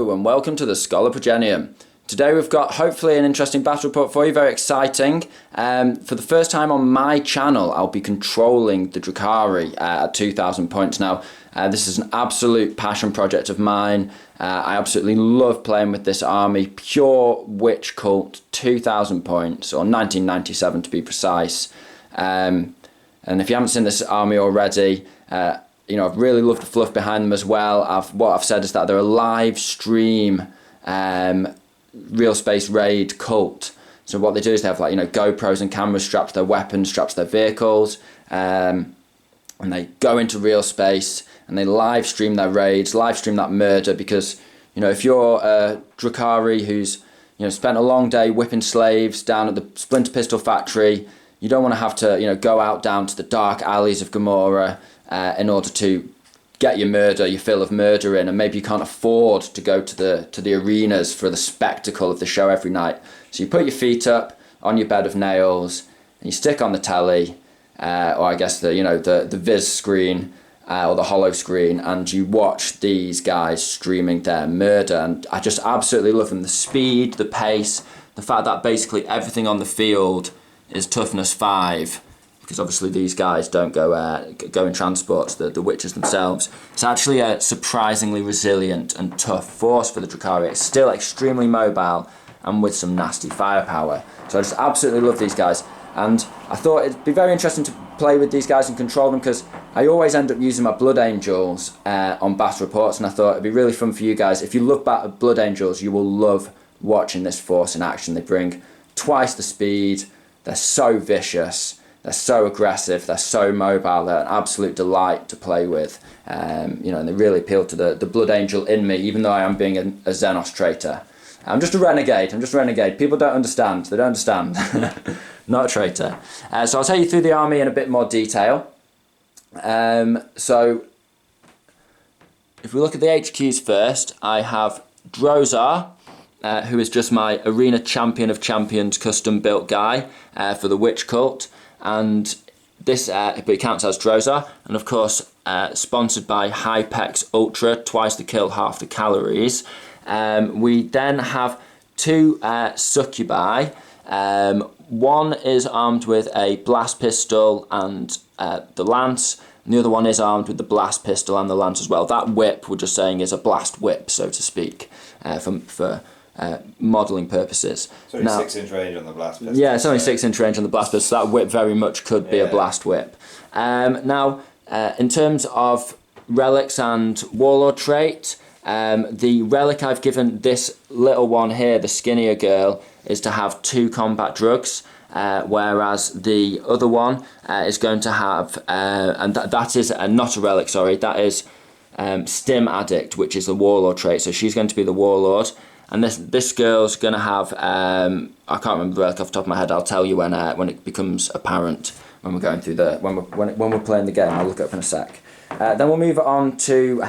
Hello and welcome to the Schola Progenium. Today we've got hopefully an interesting battle report for you, very exciting. For the first time on my channel I'll be controlling the Drukhari at 2,000 points. Now this is an absolute passion project of mine. I absolutely love playing with this army, pure witch cult, 2,000 points, or 1997 to be precise. And if you haven't seen this army already, you know, I've really loved the fluff behind them as well. What I've said is that they're a live stream real space raid cult. So what they do is they have, like, you know, GoPros and cameras strapped to their weapons, strapped to their vehicles, and they go into real space and they live stream their raids, live stream that murder. Because, you know, if you're a Drukhari who's, you know, spent a long day whipping slaves down at the Splinter Pistol factory, you don't want to have to, you know, go out down to the dark alleys of Gomorrah in order to get your fill of murder in, and maybe you can't afford to go to the arenas for the spectacle of the show every night. So you put your feet up on your bed of nails and you stick on the telly, or I guess the Viz screen or the hollow screen, and you watch these guys streaming their murder. And I just absolutely love them. The speed, the pace, the fact that basically everything on the field is toughness 5. Because obviously these guys don't go in transports, the witches themselves. It's actually a surprisingly resilient and tough force for the Drukhari. It's still extremely mobile and with some nasty firepower. So I just absolutely love these guys. And I thought it'd be very interesting to play with these guys and control them, because I always end up using my Blood Angels on battle reports, and I thought it'd be really fun for you guys. If you love Blood Angels, you will love watching this force in action. They bring twice the speed, they're so vicious, they're so aggressive, they're so mobile, they're an absolute delight to play with. You know, and they really appeal to the Blood Angel in me, even though I am being a Xenos traitor. I'm just a renegade, People don't understand, they don't understand. Not a traitor. So I'll take you through the army in a bit more detail. So, if we look at the HQs first, I have Drozar, who is just my Arena Champion of Champions custom built guy for the Witch Cult. And this, but it counts as Drozar, and of course sponsored by Hypex Ultra, twice the kill, half the calories. We then have 2 succubi. One is armed with a blast pistol and the lance, and the other one is armed with the blast pistol and the lance as well. That whip, we're just saying, is a blast whip, so to speak, for modelling purposes. So it's 6-inch range on the blast pistol. Yeah, it's only 6-inch range on the blast pistol, so that whip very much could be a blast whip. Now, in terms of relics and warlord trait, the relic I've given this little one here, the skinnier girl, is to have 2 combat drugs, whereas the other one is going to have, and that is not a relic, sorry, that is Stim Addict, which is the warlord trait, so she's going to be the warlord. And this girl's going to have, I can't remember the relic off the top of my head, I'll tell you when it becomes apparent, when we're going through when we're playing the game. I'll look it up in a sec. Then we'll move on to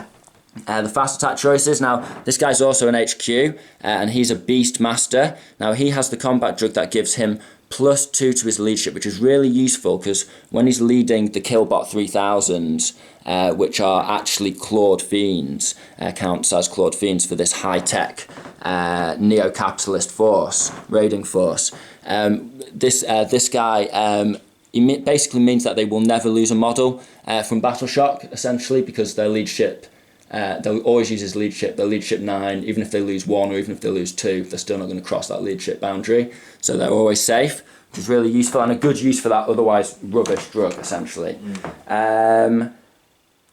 the fast attack choices. Now, this guy's also an HQ, and he's a Beast Master. Now, he has the combat drug that gives him +2 to his leadership, which is really useful, because when he's leading the Killbot 3000s, which are actually Clawed Fiends, counts as Clawed Fiends for this high-tech neo-capitalist force, raiding force. This guy, he basically means that they will never lose a model from Battle Shock, essentially, because their leadership, they'll always use his leadership. Their leadership 9, even if they lose 1 or even if they lose 2, they're still not going to cross that leadership boundary. So they're always safe, which is really useful, and a good use for that otherwise rubbish drug, essentially.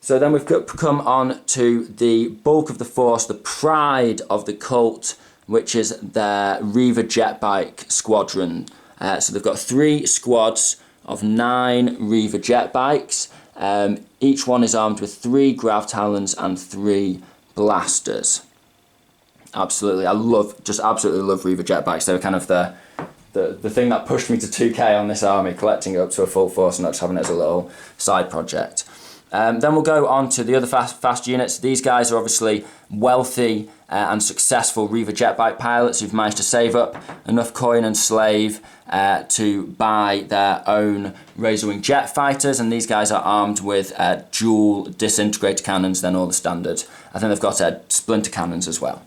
So then we've come on to the bulk of the force, the pride of the cult, which is their Reaver Jetbike Squadron. So they've got 3 squads of 9 Reaver Jetbikes. Each one is armed with 3 Grav Talons and 3 blasters. Absolutely, absolutely love Reaver Jetbikes. They were kind of the thing that pushed me to 2k on this army, collecting it up to a full force and not just having it as a little side project. Then we'll go on to the other fast units. These guys are obviously wealthy and successful Reaver jet bike pilots who've managed to save up enough coin and slave to buy their own razor wing jet fighters, and these guys are armed with dual disintegrator cannons, then all the standard. I think they've got splinter cannons as well.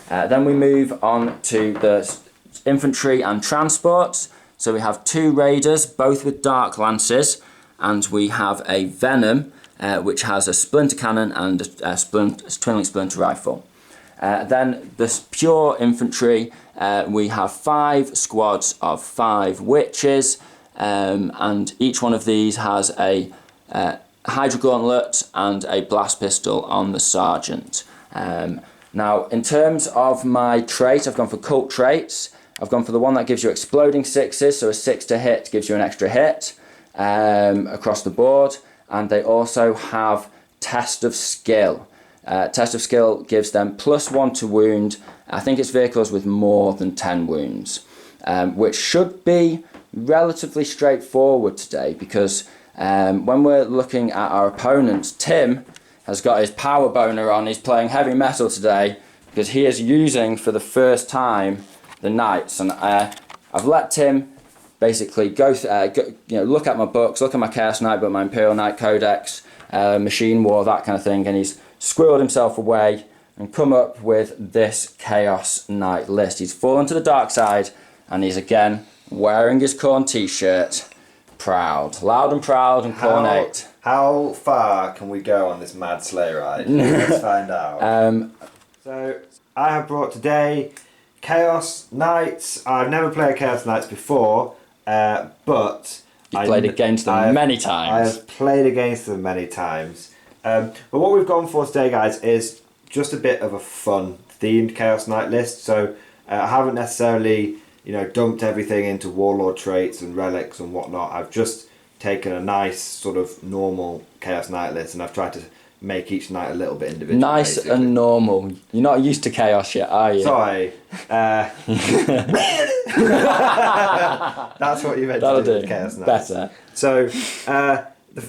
Then we move on to the infantry and transports. So we have 2 raiders, both with dark lances, and we have a Venom, which has a splinter cannon and a twin-link splinter rifle. Then the pure infantry, we have 5 squads of 5 witches, and each one of these has a hydro gauntlet and a blast pistol on the sergeant. Now, in terms of my trait, I've gone for cult traits. I've gone for the one that gives you exploding 6s, so a 6 to hit gives you an extra hit across the board, and they also have test of skill. Test of skill gives them +1 to wound. I think it's vehicles with more than 10 wounds, which should be relatively straightforward today, because when we're looking at our opponents, Tim has got his power boner on. He's playing heavy metal today because he is using for the first time the knights, and I've let Tim basically go look at my books, look at my Chaos Knight book, my Imperial Knight Codex, Machine War, that kind of thing, and he's squirreled himself away and come up with this Chaos Knight list. He's fallen to the dark side, and he's again wearing his Khorne t-shirt. Proud, loud and proud and cornate. How far can we go on this mad sleigh ride? Let's find out. So I have brought today Chaos Knights. I've never played Chaos Knights before, but You've played against them many times. I have played against them many times. But what we've gone for today, guys, is just a bit of a fun themed Chaos Knight list. So I haven't necessarily, dumped everything into warlord traits and relics and whatnot. I've just taken a nice sort of normal Chaos Knight list, and I've tried to make each knight a little bit individual. Nice basically. And normal. You're not used to chaos yet, are you? Sorry. That's what you meant to do with Chaos Knights. Better. So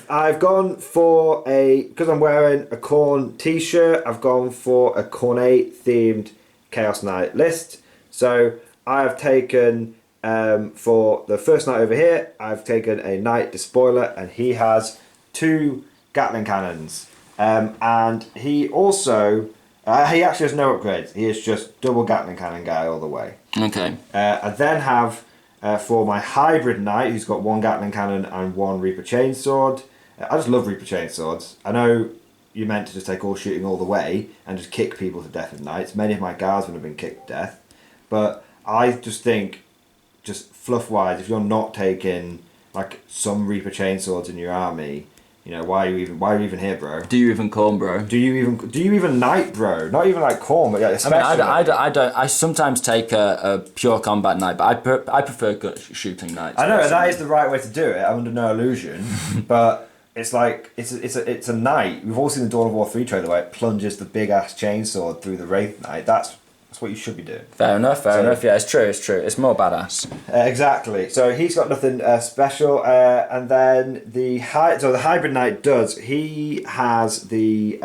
I've gone for because I'm wearing a Khorne t-shirt, I've gone for a Khorne themed Chaos Knight list. So I have taken, for the first knight over here, I've taken a Knight Despoiler, and he has 2 Gatling cannons. And he also, he actually has no upgrades. He is just double Gatling cannon guy all the way. Okay. I then have, for my hybrid knight, who's got 1 Gatling cannon and 1 Reaper chainsword. I just love Reaper chainswords. I know you're meant to just take all shooting all the way and just kick people to death with knights. Many of my guardsmen have been kicked to death. But I just think, just fluff-wise, if you're not taking like some Reaper chainswords in your army, why are you even here, bro? Do you even Khorne, bro? Do you even knight, bro? Not even like Khorne, but yeah, especially. I don't. I sometimes take a pure combat knight, but I prefer shooting knights. I know personally. That is the right way to do it. I'm under no illusion, but it's like it's a knight. We've all seen the Dawn of War 3 trailer where it plunges the big ass chainsword through the Wraith Knight. That's what you should be doing. Fair enough. Yeah, it's true. It's more badass. Exactly. So he's got nothing special, and then the hybrid knight does. He has the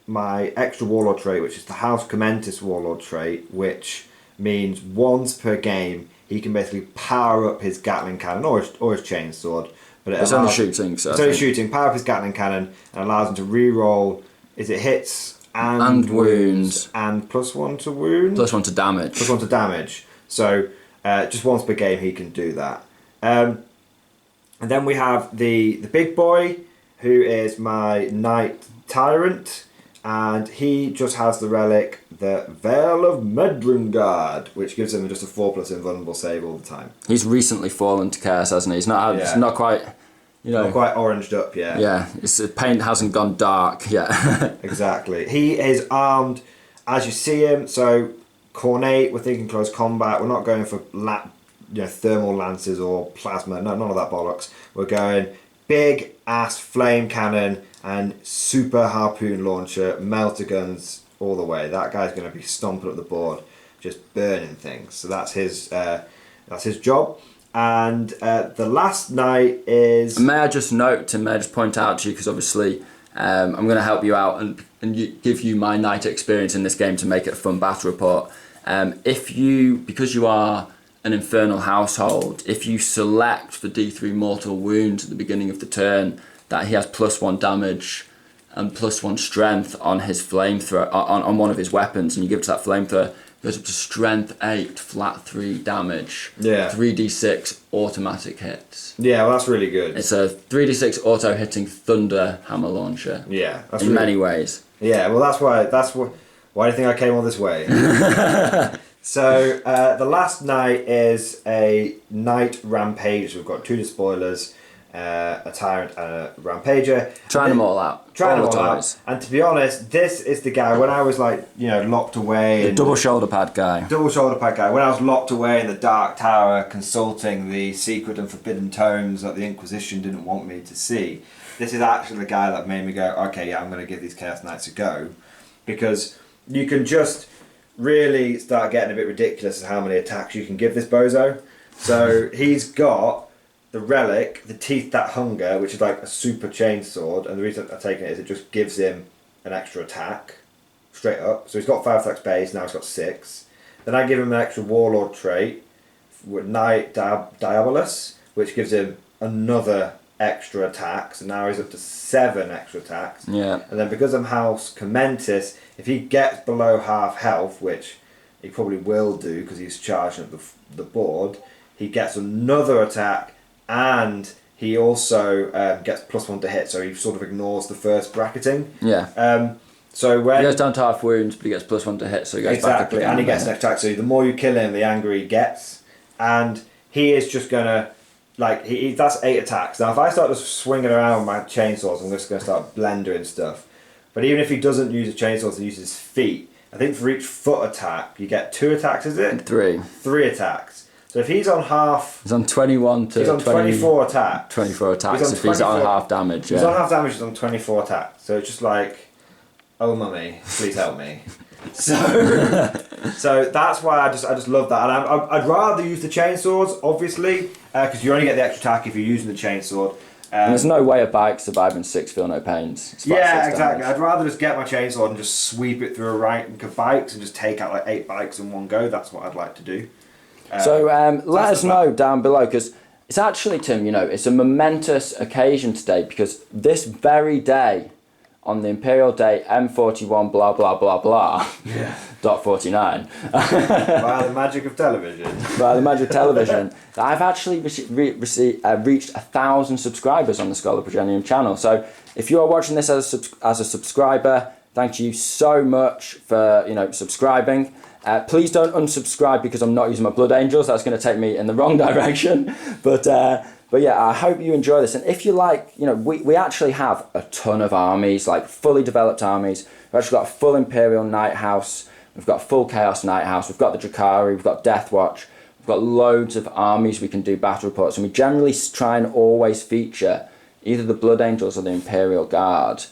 my extra warlord trait, which is the House Commentis warlord trait, which means once per game he can basically power up his Gatling cannon or his chainsword. But it's only shooting. So it's only shooting. Power up his Gatling cannon and allows him to re-roll. Is it hits? And wounds. And +1 to wound? +1 to damage. +1 to damage. So just once per game he can do that. And then we have the big boy, who is my Knight Tyrant. And he just has the relic, the Veil of Medrungard, which gives him just a 4+ invulnerable save all the time. He's recently fallen to chaos, hasn't he? He's not quite... Not quite oranged up yet. Yeah, the paint hasn't gone dark yet. Exactly. He is armed as you see him. So Khorne, we're thinking close combat. We're not going for thermal lances or plasma. No, none of that bollocks. We're going big ass flame cannon and super harpoon launcher, melter guns all the way. That guy's going to be stomping up the board, just burning things. So that's his job. And the last knight is... May I just note, and may I just point out to you, because obviously I'm going to help you out and give you my knight experience in this game to make it a fun battle report. Because you are an infernal household, if you select for D3 mortal wounds at the beginning of the turn, that he has +1 damage and +1 strength on his flamethrower, on one of his weapons, and you give it to that flamethrower, it goes up to strength 8, flat 3 damage, 3d6 automatic hits. Yeah, well, that's really good. It's a 3d6 auto hitting thunder hammer launcher. Yeah, that's in many ways. Yeah, well, why do you think I came all this way? So the last knight is a knight rampager. So we've got 2 despoilers, a tyrant and a rampager. Trying them all out. Trying them all out. And to be honest, this is the guy, when I was locked away. The double shoulder pad guy. Double shoulder pad guy. When I was locked away in the Dark Tower consulting the secret and forbidden tomes that the Inquisition didn't want me to see, this is actually the guy that made me go, okay, yeah, I'm going to give these Chaos Knights a go. Because you can just really start getting a bit ridiculous as how many attacks you can give this bozo. So he's got the relic, the Teeth That Hunger, which is like a super chainsword, and the reason I've taken it is it just gives him an extra attack, straight up. So he's got 5 attacks base, now he's got 6. Then I give him an extra warlord trait, with Knight Diabolus, which gives him another extra attack, so now he's up to 7 extra attacks. Yeah. And then because I'm House Commentis, if he gets below half health, which he probably will do because he's charging up the board, he gets another attack, and he also gets +1 to hit, so he sort of ignores the first bracketing. Yeah. So when he goes down to half wounds, but he gets +1 to hit, so he goes back up again. And he gets an attack. So the more you kill him, the angrier he gets, and he is just gonna that's 8 attacks. Now if I start just swinging around with my chainsaws, I'm just gonna start blendering stuff. But even if he doesn't use the chainsaws and uses his feet, I think for each foot attack you get 2 attacks. Is it 3? 3 attacks. So if he's on half... He's on 21 to... He's on 24 attacks. 24 attacks if he's on half damage, He's on half damage, he's on 24 attacks. So it's just like, oh mummy, please help me. So that's why I just love that. And I'd rather use the chainsaws, obviously, because you only get the extra attack if you're using the chainsword. And there's no way a bike surviving 6 feel no pains. Yeah, exactly. I'd rather just get my chainsaw and just sweep it through a rank of bikes and just take out like 8 bikes in one go. That's what I'd like to do. So let us know down below, because it's actually, Tim, it's a momentous occasion today, because this very day, on the Imperial Day M41 blah blah blah blah .49 by the magic of television. By the magic of television, I've actually reached 1,000 subscribers on the Schola Progenium channel. So if you are watching this as a subscriber, thank you so much for subscribing. Please don't unsubscribe because I'm not using my Blood Angels. That's going to take me in the wrong direction. But yeah, I hope you enjoy this. And if you like, we actually have a ton of armies, like fully developed armies. We've actually got a full Imperial Knight House. We've got a full Chaos Knight House. We've got the Drukhari. We've got Death Watch. We've got loads of armies we can do battle reports. And we generally try and always feature either the Blood Angels or the Imperial Guard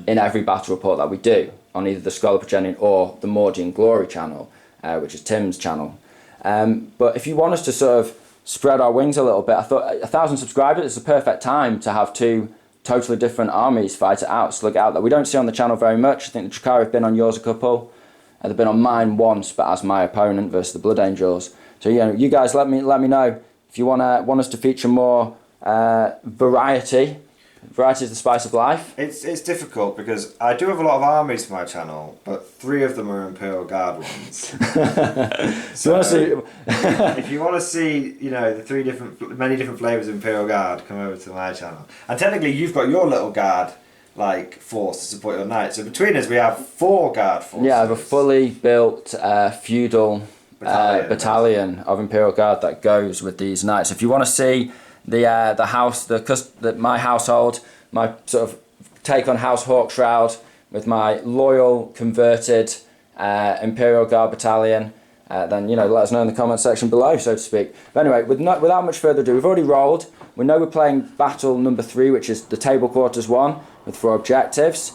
in every battle report that we do on either the Schola Progenium or the Mordian Glory channel, which is Tim's channel. But if you want us to sort of spread our wings a little bit, I thought 1,000 subscribers is the perfect time to have 2 totally different armies fight it out, slug it out, that we don't see on the channel very much. I think the Drukhari have been on yours a couple. They've been on mine once, but as my opponent versus the Blood Angels. So you guys let me know if you want us to feature more variety. Variety is the spice of life. It's difficult because I do have a lot of armies for my channel, but 3 of them are Imperial Guard ones. So if you want to see, the many different flavors of Imperial Guard, come over to my channel. And technically, you've got your little guard force to support your knights. So between us, we have 4 guard forces. Yeah, I have a fully built feudal battalion of Imperial Guard that goes with these knights. If you want to see the house, my household, my sort of take on House Hawkshroud with my loyal converted Imperial Guard battalion, then let us know in the comment section below, so to speak. But anyway, without much further ado, we've already rolled. We know we're playing battle number 3, which is the table quarters 1 with 4 objectives.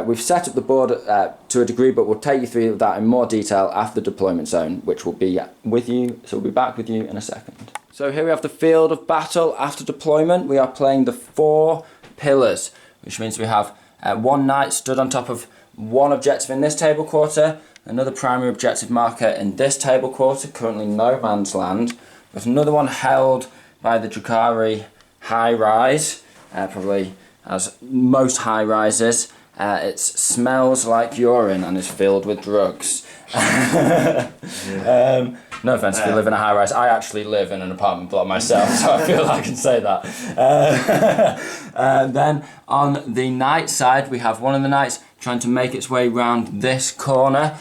We've set up the board to a degree, but we'll take you through that in more detail after the deployment zone, which will be with you. So we'll be back with you in a second. So here we have the field of battle after deployment. We are playing the 4 pillars, which means we have one knight stood on top of one objective in this table quarter, another primary objective marker in this table quarter, currently no man's land. There's another one held by the Drukhari high rise, probably as most high rises. It smells like urine and is filled with drugs. No offence if you live in a high rise. I actually live in an apartment block myself, so I feel I can say that. Then on the knight side, we have one of the knights trying to make its way round this corner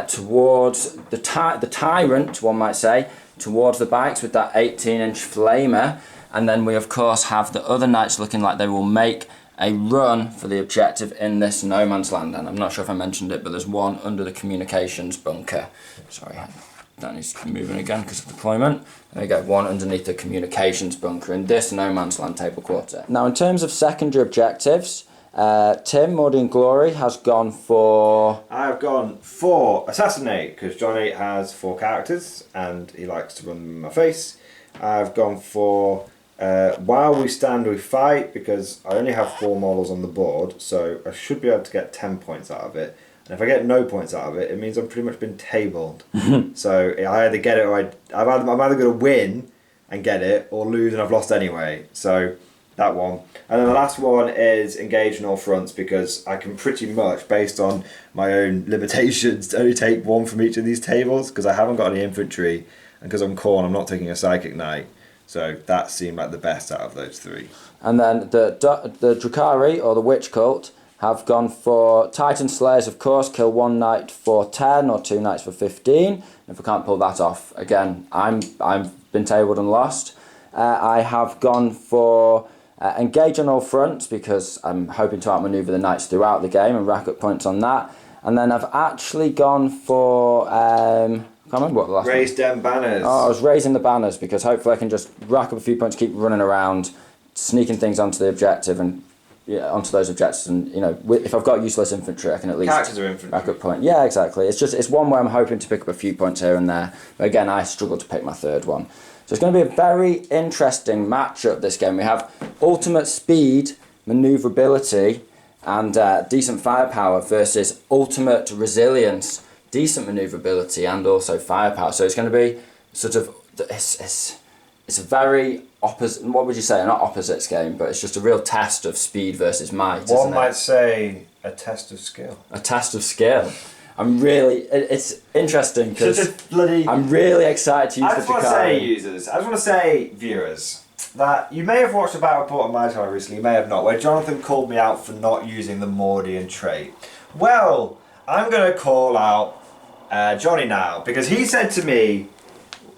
towards the tyrant, one might say, towards the bikes with that 18-inch flamer. And then we, of course, have the other knights looking like they will make a run for the objective in this no man's land. And I'm not sure if I mentioned it, but there's one under the communications bunker. Sorry, that needs to be moving again because of deployment. There we go, one underneath the communications bunker in this no man's land table quarter. Now, in terms of secondary objectives, Tim, Mordy and Glory, has gone for... I've gone for Assassinate, because Johnny has 4 characters and he likes to run them in my face. I've gone for While We Stand We Fight, because I only have 4 models on the board, so I should be able to get 10 points out of it. And if I get no points out of it, it means I've pretty much been tabled. So I either get it or I'm either going to win and get it, or lose and I've lost anyway. So that one. And then the last one is Engage in All Fronts, because I can pretty much, based on my own limitations, only take 1 from each of these tables, because I haven't got any infantry, and because I'm Khorne, I'm not taking a Psychic Knight. So that seemed like the best out of those 3. And then the Drukhari, or the Witch Cult, have gone for Titan Slayers, of course, kill 1 knight for 10 or 2 knights for 15. And if we can't pull that off, again, I've been tabled and lost. I have gone for Engage on All Fronts, because I'm hoping to outmaneuver the knights throughout the game and rack up points on that. And then I've actually gone for... I can't remember what the last Raise them banners. Oh, I was raising the banners, because hopefully I can just rack up a few points, keep running around, sneaking things onto the objective and onto those objectives. And if I've got useless infantry, I can at least Characters are infantry. rack up points. Yeah, exactly. It's one where I'm hoping to pick up a few points here and there. But again, I struggle to pick my 3rd one. So it's going to be a very interesting matchup this game. We have ultimate speed, manoeuvrability, and decent firepower versus ultimate resilience, decent manoeuvrability, and also firepower. So it's going to be sort of it's a very opposite. What would you say? Not opposites game, but it's just a real test of speed versus might. One might say a test of skill. A test of skill. It's interesting because I'm really excited to use the Drukhari. I just want to say, users, I just want to say, viewers, that you may have watched a battle report on my channel recently, you may have not, where Jonathan called me out for not using the Mordian trait. Well, I'm going to call out Johnny now, because he said to me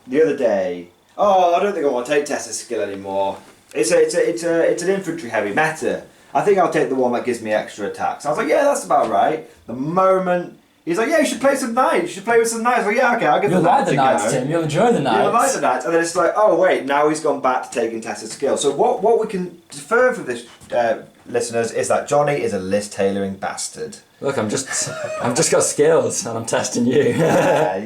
the other day, "Oh, I don't think I want to take test of skill anymore. It's an infantry heavy meta. I think I'll take the one that gives me extra attacks." I was like, "Yeah, that's about right." The moment he's like, "Yeah, you should play some knights. You should play with some knights." Well, yeah, okay, I'll give the knights a go. You'll like the knights, Tim. You'll enjoy the knights. You'll like the knights, and then it's like, oh wait, now he's gone back to taking tested skill. So what we can infer from this, listeners, is that Johnny is a list tailoring bastard. Look, I've just got skills, and I'm testing you. Yeah,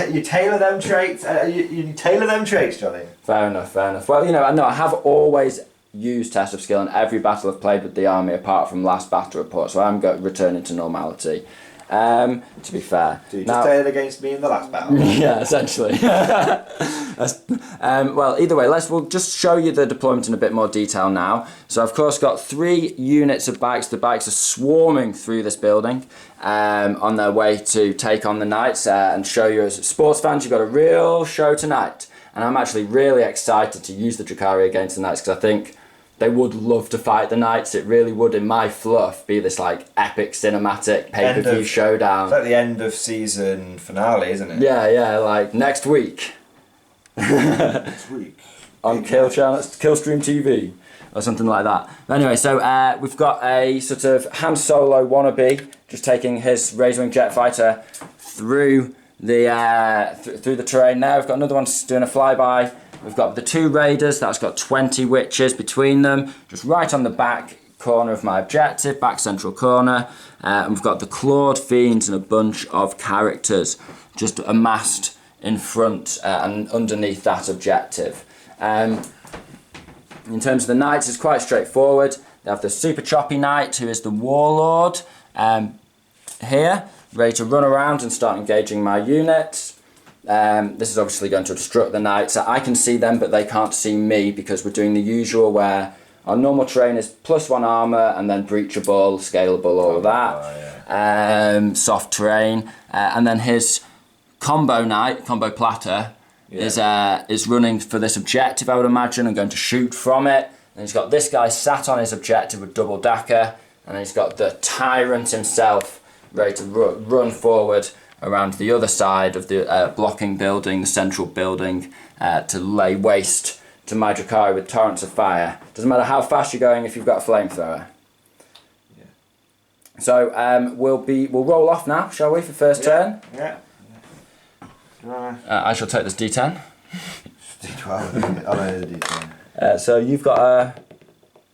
you tailor them traits. You tailor them traits, Johnny. Fair enough. Well, I have always used test of skill in every battle I've played with the army, apart from last battle report. So I'm returning to normality. To be fair, so you just tailored against me in the last battle. Yeah, essentially. Well, either way, we'll just show you the deployment in a bit more detail now. So I've of course got 3 units of bikes. The bikes are swarming through this building on their way to take on the knights and show you, as sports fans, you've got a real show tonight. And I'm actually really excited to use the Drukhari against the knights, because I think they would love to fight the knights. It really would, in my fluff, be this epic cinematic pay-per-view showdown. It's like the end of season finale, isn't it? Yeah, next week. Next week. On Killstream TV or something like that. But anyway, so we've got a sort of Han Solo wannabe just taking his Razorwing jet fighter through the terrain now. We've got another one doing a flyby. We've got the 2 raiders, that's got 20 witches between them, just right on the back, corner of my objective, back central corner, and we've got the clawed fiends and a bunch of characters just amassed in front and underneath that objective. In terms of the knights, it's quite straightforward. They have the super choppy knight, who is the warlord, here, ready to run around and start engaging my units. This is obviously going to obstruct the knights. I can see them, but they can't see me because we're doing the usual where our normal terrain is +1 armour and then breachable, scalable, all of that. Soft terrain. And then his combo knight, combo platter, is running for this objective, I would imagine, and going to shoot from it. And he's got this guy sat on his objective with double dacker, and he's got the tyrant himself ready to run forward around the other side of the blocking building, the central building, to lay waste to my Drukhari with torrents of fire. Doesn't matter how fast you're going if you've got a flamethrower. Yeah. So we'll roll off now, shall we, for first turn? Yeah. I shall take this D10. D12. I'll only the D10. So you've got a...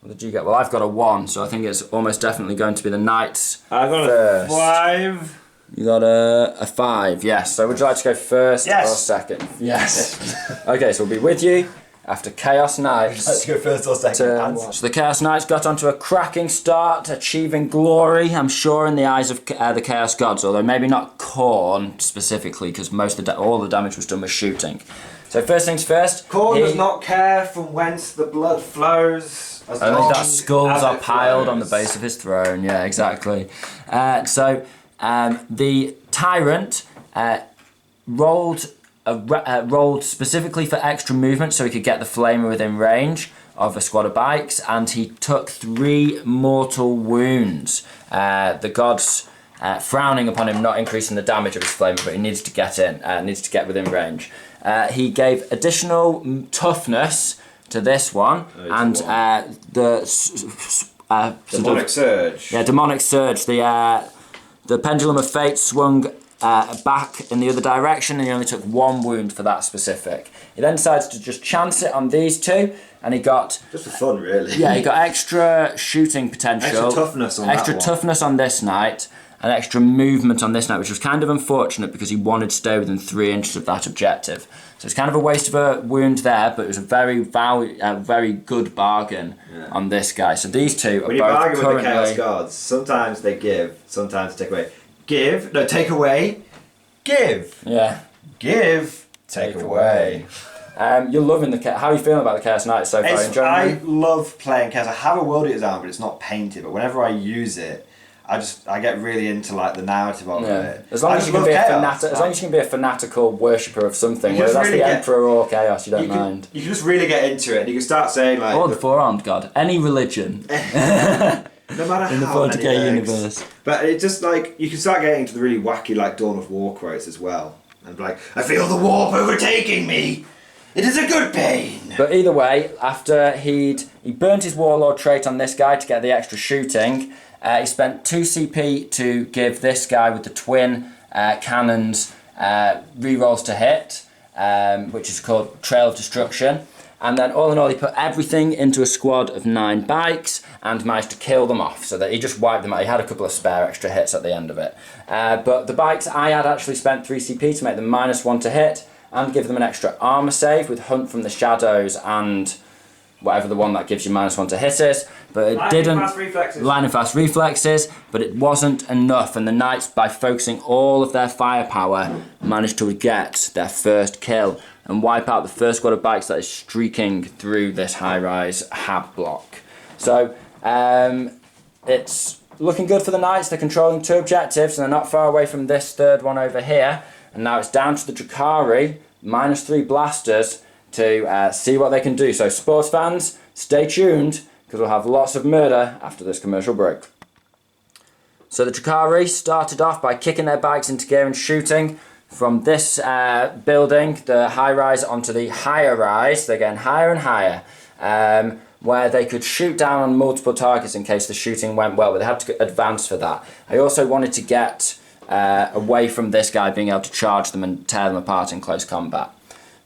What did you get? Well, I've got a 1, so I think it's almost definitely going to be the knights. I've got first. a 5. You got a 5, yes. So would you like to go first or second? Yes. Okay, so we'll be with you after Chaos Knights. Let's go first or second. So the Chaos Knights got onto a cracking start, achieving glory, I'm sure, in the eyes of the Chaos Gods, although maybe not Khorne specifically, because all the damage was done with shooting. So first things first. Khorne does not care from whence the blood flows. Only that skulls are piled on the base of his throne. Yeah, exactly. The tyrant rolled specifically for extra movement so he could get the flamer within range of a squad of bikes, and he took 3 mortal wounds. The gods frowning upon him not increasing the damage of his flamer, but he needs to get within range. He gave additional toughness to this one, and the demonic surge. Yeah, demonic surge. The pendulum of fate swung back in the other direction, and he only took 1 wound for that specific. He then decides to just chance it on these 2, and he got just for fun, really. Yeah, he got extra shooting potential, extra toughness on extra that one. Toughness on this knight, and extra movement on this knight, which was kind of unfortunate because he wanted to stay within 3 inches of that objective. So it's kind of a waste of a wound there, but it was a very good bargain on this guy. So these 2 are when you both bargain currently... with the Chaos Gods, sometimes they give, sometimes they take away. Take away, give. Yeah. Give, take away. You're loving how are you feeling about the Chaos Knights so far? I love playing Chaos. I have a world eaters arm, but it's not painted. But whenever I use it, I get really into like the narrative of it. As long as you can be a fanatical worshipper of something, whether that's the Emperor or Chaos, you don't mind. You can just really get into it, and you can start saying like. Or the four-armed god, any religion. No matter in the how 40k many universe. But it's just like you can start getting into the really wacky like Dawn of War quotes as well, and be like, I feel the warp overtaking me. It is a good pain. But either way, after he burnt his warlord trait on this guy to get the extra shooting. He spent 2 CP to give this guy with the twin cannons rerolls to hit, which is called Trail of Destruction. And then all in all, he put everything into a squad of 9 bikes and managed to kill them off, so that he just wiped them out. He had a couple of spare extra hits at the end of it. But the bikes, I had actually spent 3 CP to make them -1 to hit and give them an extra armour save with Hunt from the Shadows and whatever the one that gives you -1 to hit is. But it didn't... Lightning fast reflexes, but it wasn't enough. And the Knights, by focusing all of their firepower, managed to get their first kill and wipe out the first squad of bikes that is streaking through this high-rise hab block. So, it's looking good for the Knights. They're controlling 2 objectives, and they're not far away from this third one over here. And now it's down to the Drukhari, -3 blasters, to see what they can do. So, sports fans, stay tuned, because we'll have lots of murder after this commercial break. So the Drukhari started off by kicking their bikes into gear and shooting from this building, the high-rise, onto the higher-rise. They're getting higher and higher, where they could shoot down on multiple targets in case the shooting went well, but they had to advance for that. I also wanted to get away from this guy being able to charge them and tear them apart in close combat.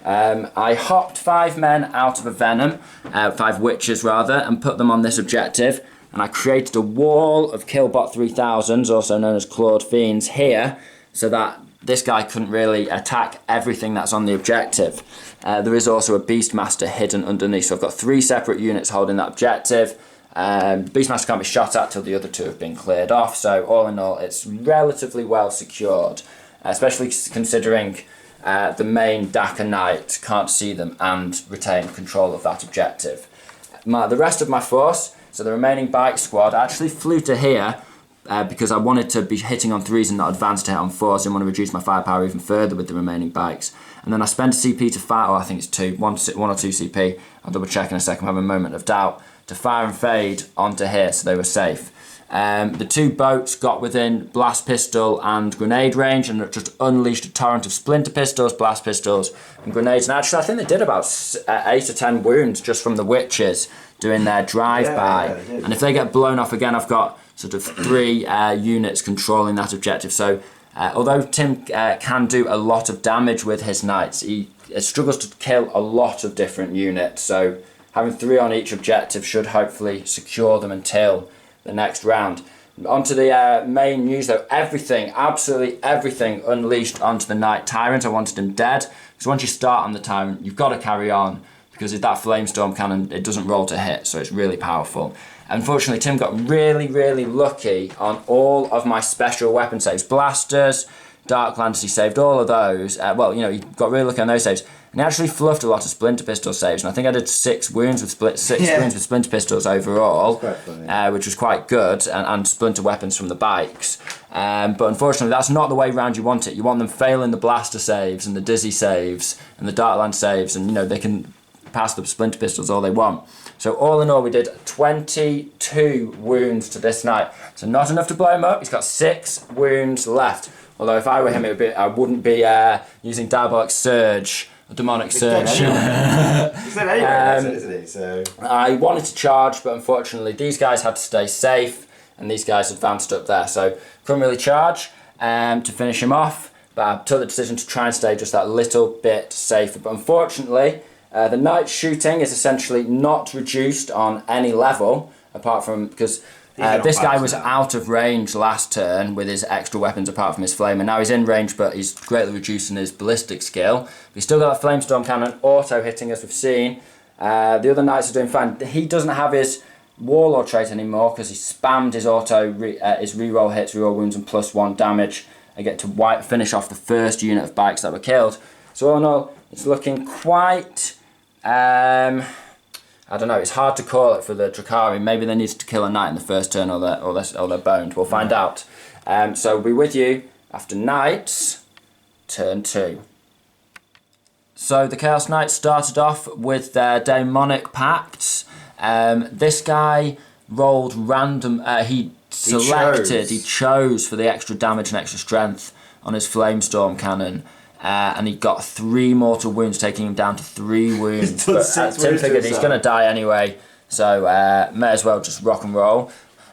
I hopped 5 men out of a venom, 5 witches rather, and put them on this objective. and I created a wall of Killbot 3000s, also known as Clawed Fiends, here, so that this guy couldn't really attack everything that's on the objective. There is also a Beastmaster hidden underneath, so I've got 3 separate units holding that objective. Beastmaster can't be shot at till the other 2 have been cleared off, so all in all it's relatively well secured, especially considering the main Daka Knight can't see them and retain control of that objective. The rest of my force, so the remaining bike squad, actually flew to here because I wanted to be hitting on 3s and not advance to hit on 4s. I didn't want to reduce my firepower even further with the remaining bikes. And then I spent a CP to fire, or I think it's 1 or 2 CP, I'll double check in a second, have a moment of doubt, to fire and fade onto here so they were safe. The 2 boats got within blast pistol and grenade range and just unleashed a torrent of splinter pistols, blast pistols and grenades. And actually I think they did about 8 or 10 wounds just from the witches doing their drive-by. And if they get blown off again, I've got sort of 3 units controlling that objective. So although Tim can do a lot of damage with his knights, he struggles to kill a lot of different units. So having 3 on each objective should hopefully secure them until the next round. Onto the main news though, everything, absolutely everything unleashed onto the Knight Tyrant. I wanted him dead, because once you start on the Tyrant, you've got to carry on, because with that Flamestorm cannon, it doesn't roll to hit, so it's really powerful. Unfortunately, Tim got really, really lucky on all of my special weapon saves. Blasters, Dark Lance, he saved all of those. Well, you know, he got really lucky on those saves. And he actually fluffed a lot of Splinter Pistol saves. And I think I did 6 wounds with wounds with Splinter Pistols overall, which was quite good, and Splinter weapons from the bikes. But unfortunately, that's not the way round you want it. You want them failing the Blaster saves and the Dizzy saves and the Dark Lance saves, and you know, they can pass the Splinter Pistols all they want. So all in all, we did 22 wounds to this knight. So not enough to blow him up. He's got 6 wounds left. Although if I were him, I wouldn't be using Diabolic Surge, or Demonic Surge. I wanted to charge, but unfortunately these guys had to stay safe, and these guys advanced up there. So couldn't really charge to finish him off, but I took the decision to try and stay just that little bit safer. But unfortunately, the knight shooting is essentially not reduced on any level, apart from, because this guy was out of range last turn with his extra weapons apart from his flame, and now he's in range, but he's greatly reducing his ballistic skill. But he's still got that Flamestorm cannon auto hitting, as we've seen. The other knights are doing fine. He doesn't have his Warlord trait anymore because he spammed his auto, his reroll hits, reroll wounds, and +1 damage. I get to finish off the first unit of bikes that were killed. So all in all, it's looking quite... I don't know, it's hard to call it for the Drukhari. Maybe they need to kill a knight in the first turn, or they're boned. We'll find out. So we'll be with you after knights, turn 2. So the Chaos Knights started off with their Daemonic Pacts. This guy rolled random, he chose for the extra damage and extra strength on his Flamestorm cannon. And he got 3 mortal wounds, taking him down to 3 wounds. But Tim figured he's going to die anyway, so may as well just rock and roll.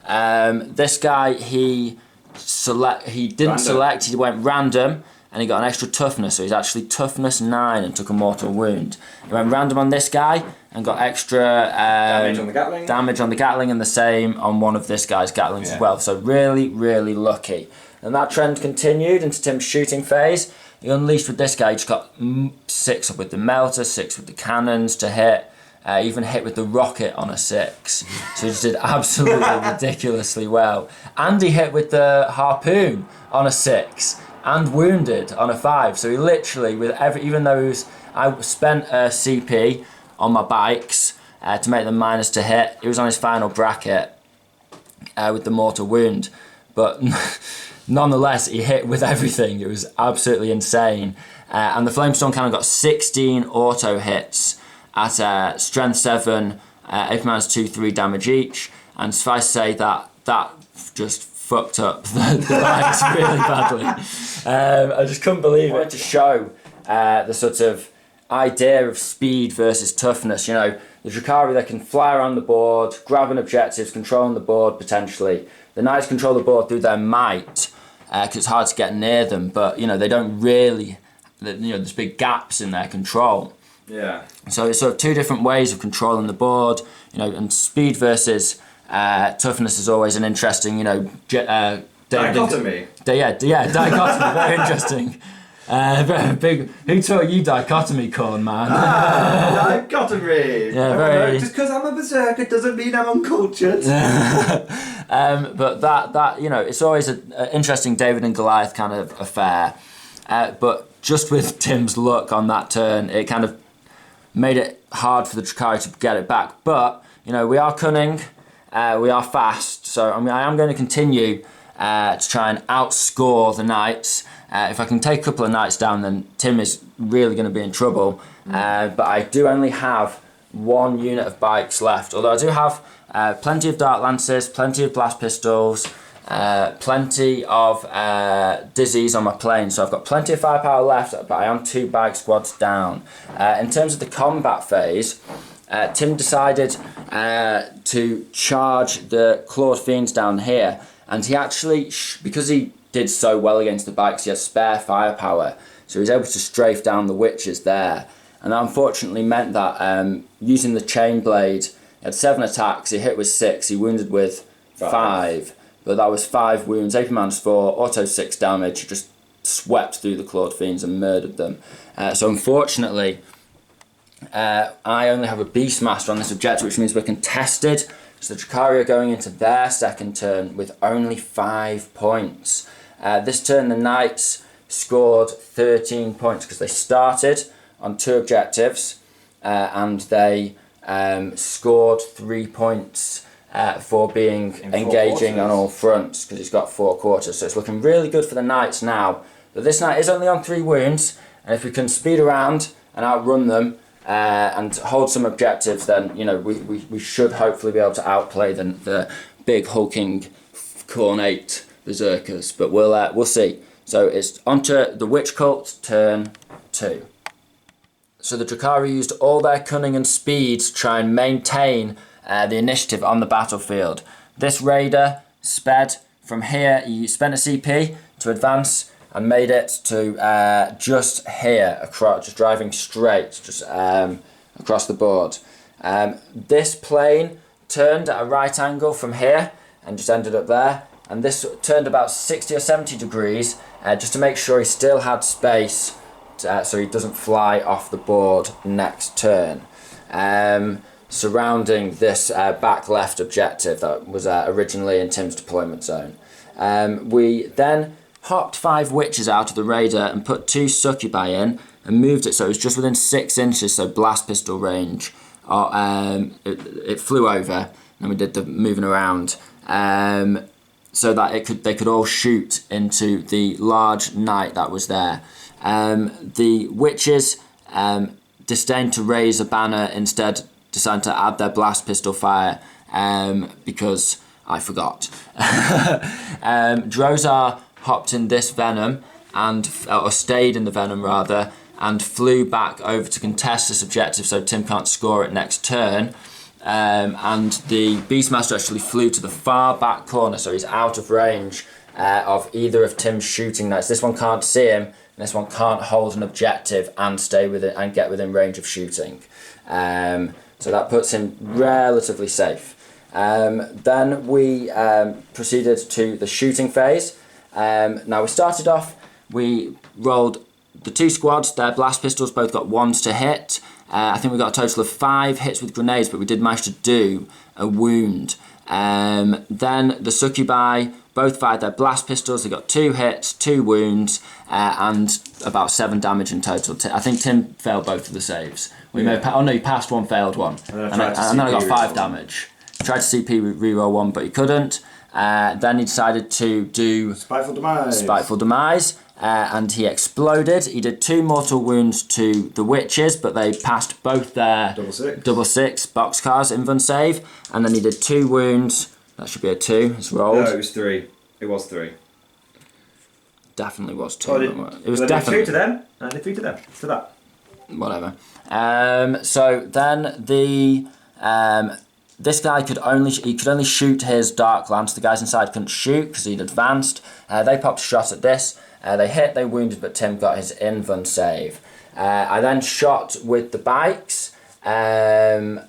This guy, he didn't select, he went random, and he got an extra toughness, so he's actually toughness 9 and took a mortal wound. He went random on this guy and got extra damage on the Gatling, and the same on one of this guy's Gatlings as well. So really, really lucky. And that trend continued into Tim's shooting phase. He unleashed with this guy, he just got 6 with the melter, 6 with the cannons to hit, even hit with the rocket on a 6. So he just did absolutely ridiculously well. And he hit with the harpoon on a 6, and wounded on a 5. So he literally, even though I spent a CP on my bikes to make them minus to hit, he was on his final bracket with the mortal wound. But... nonetheless, he hit with everything. It was absolutely insane. And the Flamestorm cannon got 16 auto hits at strength 7, AP minus 2, 3 damage each. And suffice to say that just fucked up the bikes really badly. I just couldn't believe it, to show the sort of idea of speed versus toughness. You know, the Drukhari, they can fly around the board, grabbing objectives, controlling the board potentially. The Knights control the board through their might, because it's hard to get near them, but you know, they don't really, you know, there's big gaps in their control. Yeah. So it's sort of 2 different ways of controlling the board, you know, and speed versus Toughness is always an interesting, dichotomy. Dichotomy, very interesting. Very big. Who taught you dichotomy, Corn Man? Dichotomy. Yeah, just because I'm a berserker doesn't mean I'm uncultured. But that it's always an interesting David and Goliath kind of affair. But just with Tim's luck on that turn, it kind of made it hard for the Drukhari to get it back. But we are cunning, we are fast, so I am going to continue to try and outscore the knights. If I can take a couple of knights down, then Tim is really going to be in trouble. But I do only have 1 unit of bikes left, although I do have plenty of dart lances, plenty of blast pistols, plenty of dizzies on my plane, so I've got plenty of firepower left, but I am 2 bike squads down. In terms of the combat phase, Tim decided to charge the Clawed Fiends down here, and he actually, because he did so well against the bikes, he has spare firepower, so he was able to strafe down the witches there. And that unfortunately meant that using the chain blade, he had 7 attacks, he hit with 6, he wounded with 5, but that was 5 wounds, AP minus 4, auto 6 damage, just swept through the Clawed Fiends and murdered them. So unfortunately, I only have a Beastmaster on this objective, which means we're contested. So the Drukhari are going into their second turn with only 5 points. This turn the Knights scored 13 points because they started on 2 objectives and they scored 3 points for being engaging on all fronts because he's got 4 quarters. So it's looking really good for the Knights now. But this Knight is only on 3 wounds, and if we can speed around and outrun them and hold some objectives, then we should hopefully be able to outplay the big hulking cornate berserkers. But we'll see. So it's onto the Witch Cult, turn 2. So the Drukhari used all their cunning and speed to try and maintain the initiative on the battlefield. This raider sped from here. He spent a CP to advance and made it to just here, across, just driving straight, just across the board. This plane turned at a right angle from here and just ended up there. And this turned about 60 or 70 degrees just to make sure he still had space so he doesn't fly off the board next turn. Surrounding this back left objective that was originally in Tim's deployment zone. We then hopped 5 witches out of the raider and put 2 succubi in and moved it so it was just within 6 inches, so blast pistol range. It flew over and we did the moving around so that they could all shoot into the large knight that was there. The witches disdained to raise a banner, instead decided to add their blast pistol fire because I forgot. Drozar hopped in this venom or stayed in the venom rather, and flew back over to contest this objective so Tim can't score it next turn. And the Beastmaster actually flew to the far back corner, so he's out of range of either of Tim's shooting knights. This one can't see him, and this one can't hold an objective and stay with it and get within range of shooting. So that puts him relatively safe. Then we proceeded to the shooting phase. Now we started off, we rolled the 2 squads, their blast pistols both got 1s to hit. I think we got a total of 5 hits with grenades, but we did manage to do a wound. Then the succubi both fired their blast pistols, they got 2 hits, 2 wounds, and about 7 damage in total. I think Tim failed both of the saves. He passed one, failed one. And then I got 5 damage. Tried to CP reroll 1, but he couldn't. Then he decided to do Spiteful Demise, and he exploded. He did 2 mortal wounds to the witches, but they passed both their double six boxcars invuln save, and then he did 2 wounds. That should be a 2. It's rolled. No, it was 3. It was 3. Definitely was 2. It was definitely 2 to them, and 3 to them. To that. Whatever. So then the this guy could only shoot his dark lance. The guys inside couldn't shoot because he'd advanced. They popped a shot at this. They hit, they wounded, but Tim got his invuln save. I then shot with the bikes, that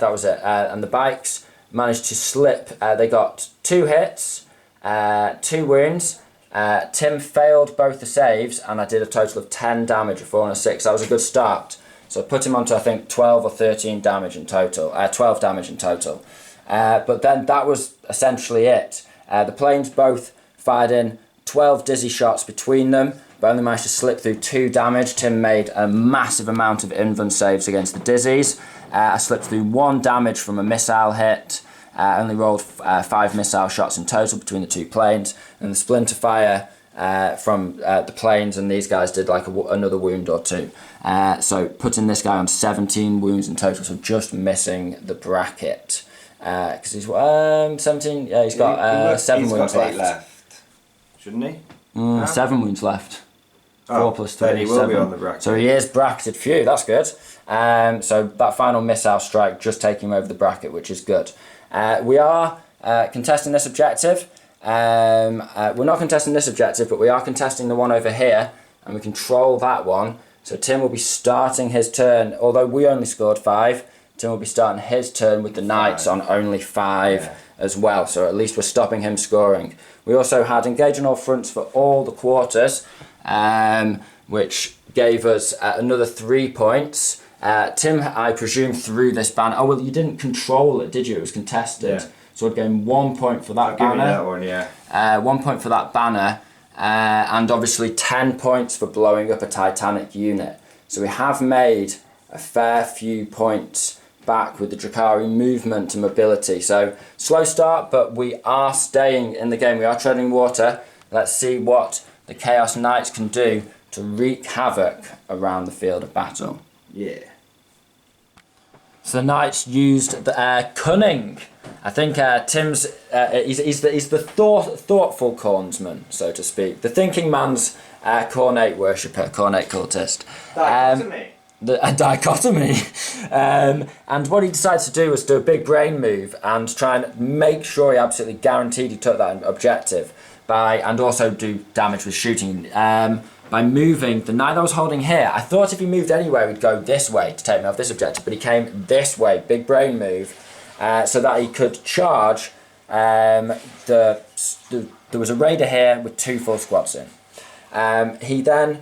was it. And the bikes managed to slip. They got 2 hits, 2 wounds. Tim failed both the saves, and I did a total of 10 damage, a 4 and a 6. That was a good start. So I put him onto, I think, 12 or 13 damage in total. 12 damage in total. But then that was essentially it. The planes both fired in 12 dizzy shots between them, but only managed to slip through 2 damage. Tim made a massive amount of invuln saves against the dizzies. I slipped through 1 damage from a missile hit. Only rolled 5 missile shots in total between the 2 planes, and the splinter fire from the planes and these guys did like another wound or 2. So putting this guy on 17 wounds in total, so just missing the bracket. Because he's 17. Yeah, he's got 7 wounds left. Shouldn't he? 7 wounds left. 4 plus 3. Then he will 7. be on the bracket. So he is bracketed. Phew, that's good. So that final missile strike just taking him over the bracket, which is good. We are contesting this objective. We're not contesting this objective, but we are contesting the one over here, and we control that one. So Tim will be starting his turn. Although we only scored 5, Tim will be starting his turn with the knights on only 5 as well. So at least we're stopping him scoring. We also had engage on all fronts for all the quarters, which gave us another 3 points. Tim, I presume, threw this banner. Oh, well, you didn't control it, did you? It was contested. Yeah. So I'd gain 1 point for that banner. Give me that one, yeah. 1 point for that banner. And obviously 10 points for blowing up a Titanic unit. So we have made a fair few points back with the Drukhari movement and mobility. So slow start, but we are staying in the game. We are treading water. Let's see what the Chaos Knights can do to wreak havoc around the field of battle. Yeah. So the Knights used the cunning. I think Tim's he's the thoughtful cornsman, so to speak. The thinking man's cornate worshipper, cornate cultist. A dichotomy. And what he decided to do was do a big brain move and try and make sure he absolutely guaranteed he took that objective and also do damage with shooting. By moving the knight that was holding here. I thought if he moved anywhere he'd go this way to take me off this objective, but he came this way, big brain move, so that he could charge. There was a raider here with 2 full squads in. He then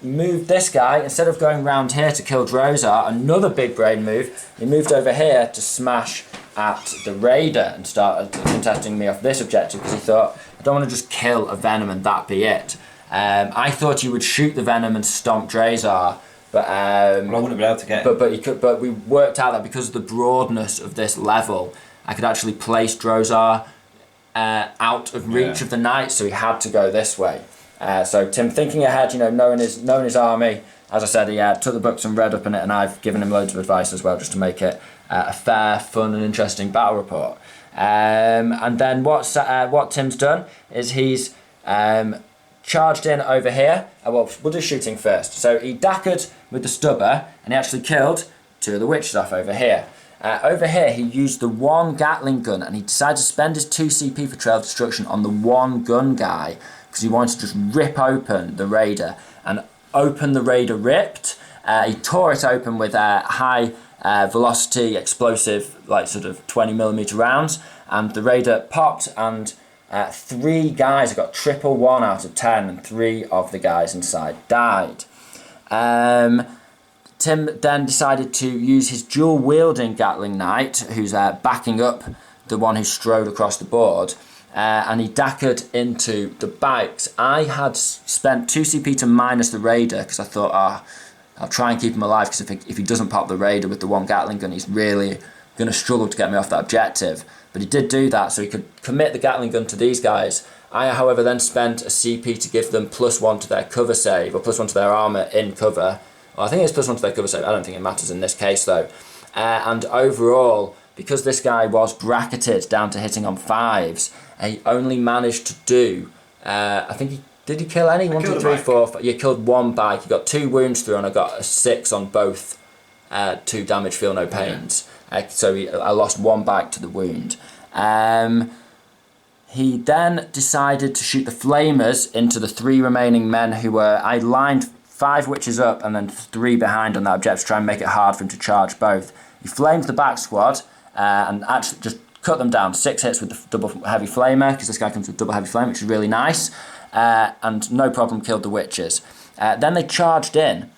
moved this guy, instead of going round here to kill Drozar, another big brain move, he moved over here to smash at the raider and start contesting me off this objective, because he thought, I don't want to just kill a Venom and that be it. I thought he would shoot the Venom and stomp Drozar, but I wouldn't be able to get him. But he could. But we worked out that because of the broadness of this level, I could actually place Drozar out of reach of the knight, so he had to go this way. So Tim, thinking ahead, knowing his army, as I said, he took the books and read up in it, and I've given him loads of advice as well, just to make it a fair, fun, and interesting battle report. And then what Tim's done is he's charged in over here. Well, we'll do shooting first. So he daggered with the stubber, and he actually killed 2 of the witches off over here. Over here, he used the 1 Gatling gun, and he decided to spend his 2 CP for Trail of Destruction on the 1 gun guy, because he wanted to just rip open the raider. And open the raider ripped. He tore it open with high velocity explosive, like sort of 20mm rounds, and the raider popped, and 3 guys got triple 1 out of 10, and 3 of the guys inside died. Tim then decided to use his dual-wielding Gatling Knight, who's backing up the one who strode across the board, and he daggered into the bikes. I had spent 2 CP to minus the raider, because I thought, I'll try and keep him alive, because if he doesn't pop the raider with the 1 Gatling gun, he's really going to struggle to get me off that objective. But he did do that, so he could commit the Gatling gun to these guys. I, however, then spent a CP to give them +1 to their cover save, or +1 to their armour in cover. Well, I think it's +1 to their cover save. I don't think it matters in this case, though. And overall, because this guy was bracketed down to hitting on 5s, he only managed to do, I think did he kill any? 1, 2, 3, 4, 5. You killed 1 bike. He got 2 wounds through, and I got a 6 on both 2 damage, feel no pains. So I lost 1 bike to the wound. He then decided to shoot the flamers into the 3 remaining men who were... I lined 5 witches up and then 3 behind on that objective to try and make it hard for him to charge both. He flamed the back squad, and actually just cut them down. 6 hits with the double heavy flamer, because this guy comes with double heavy flame, which is really nice, and no problem killed the witches. Then they charged in,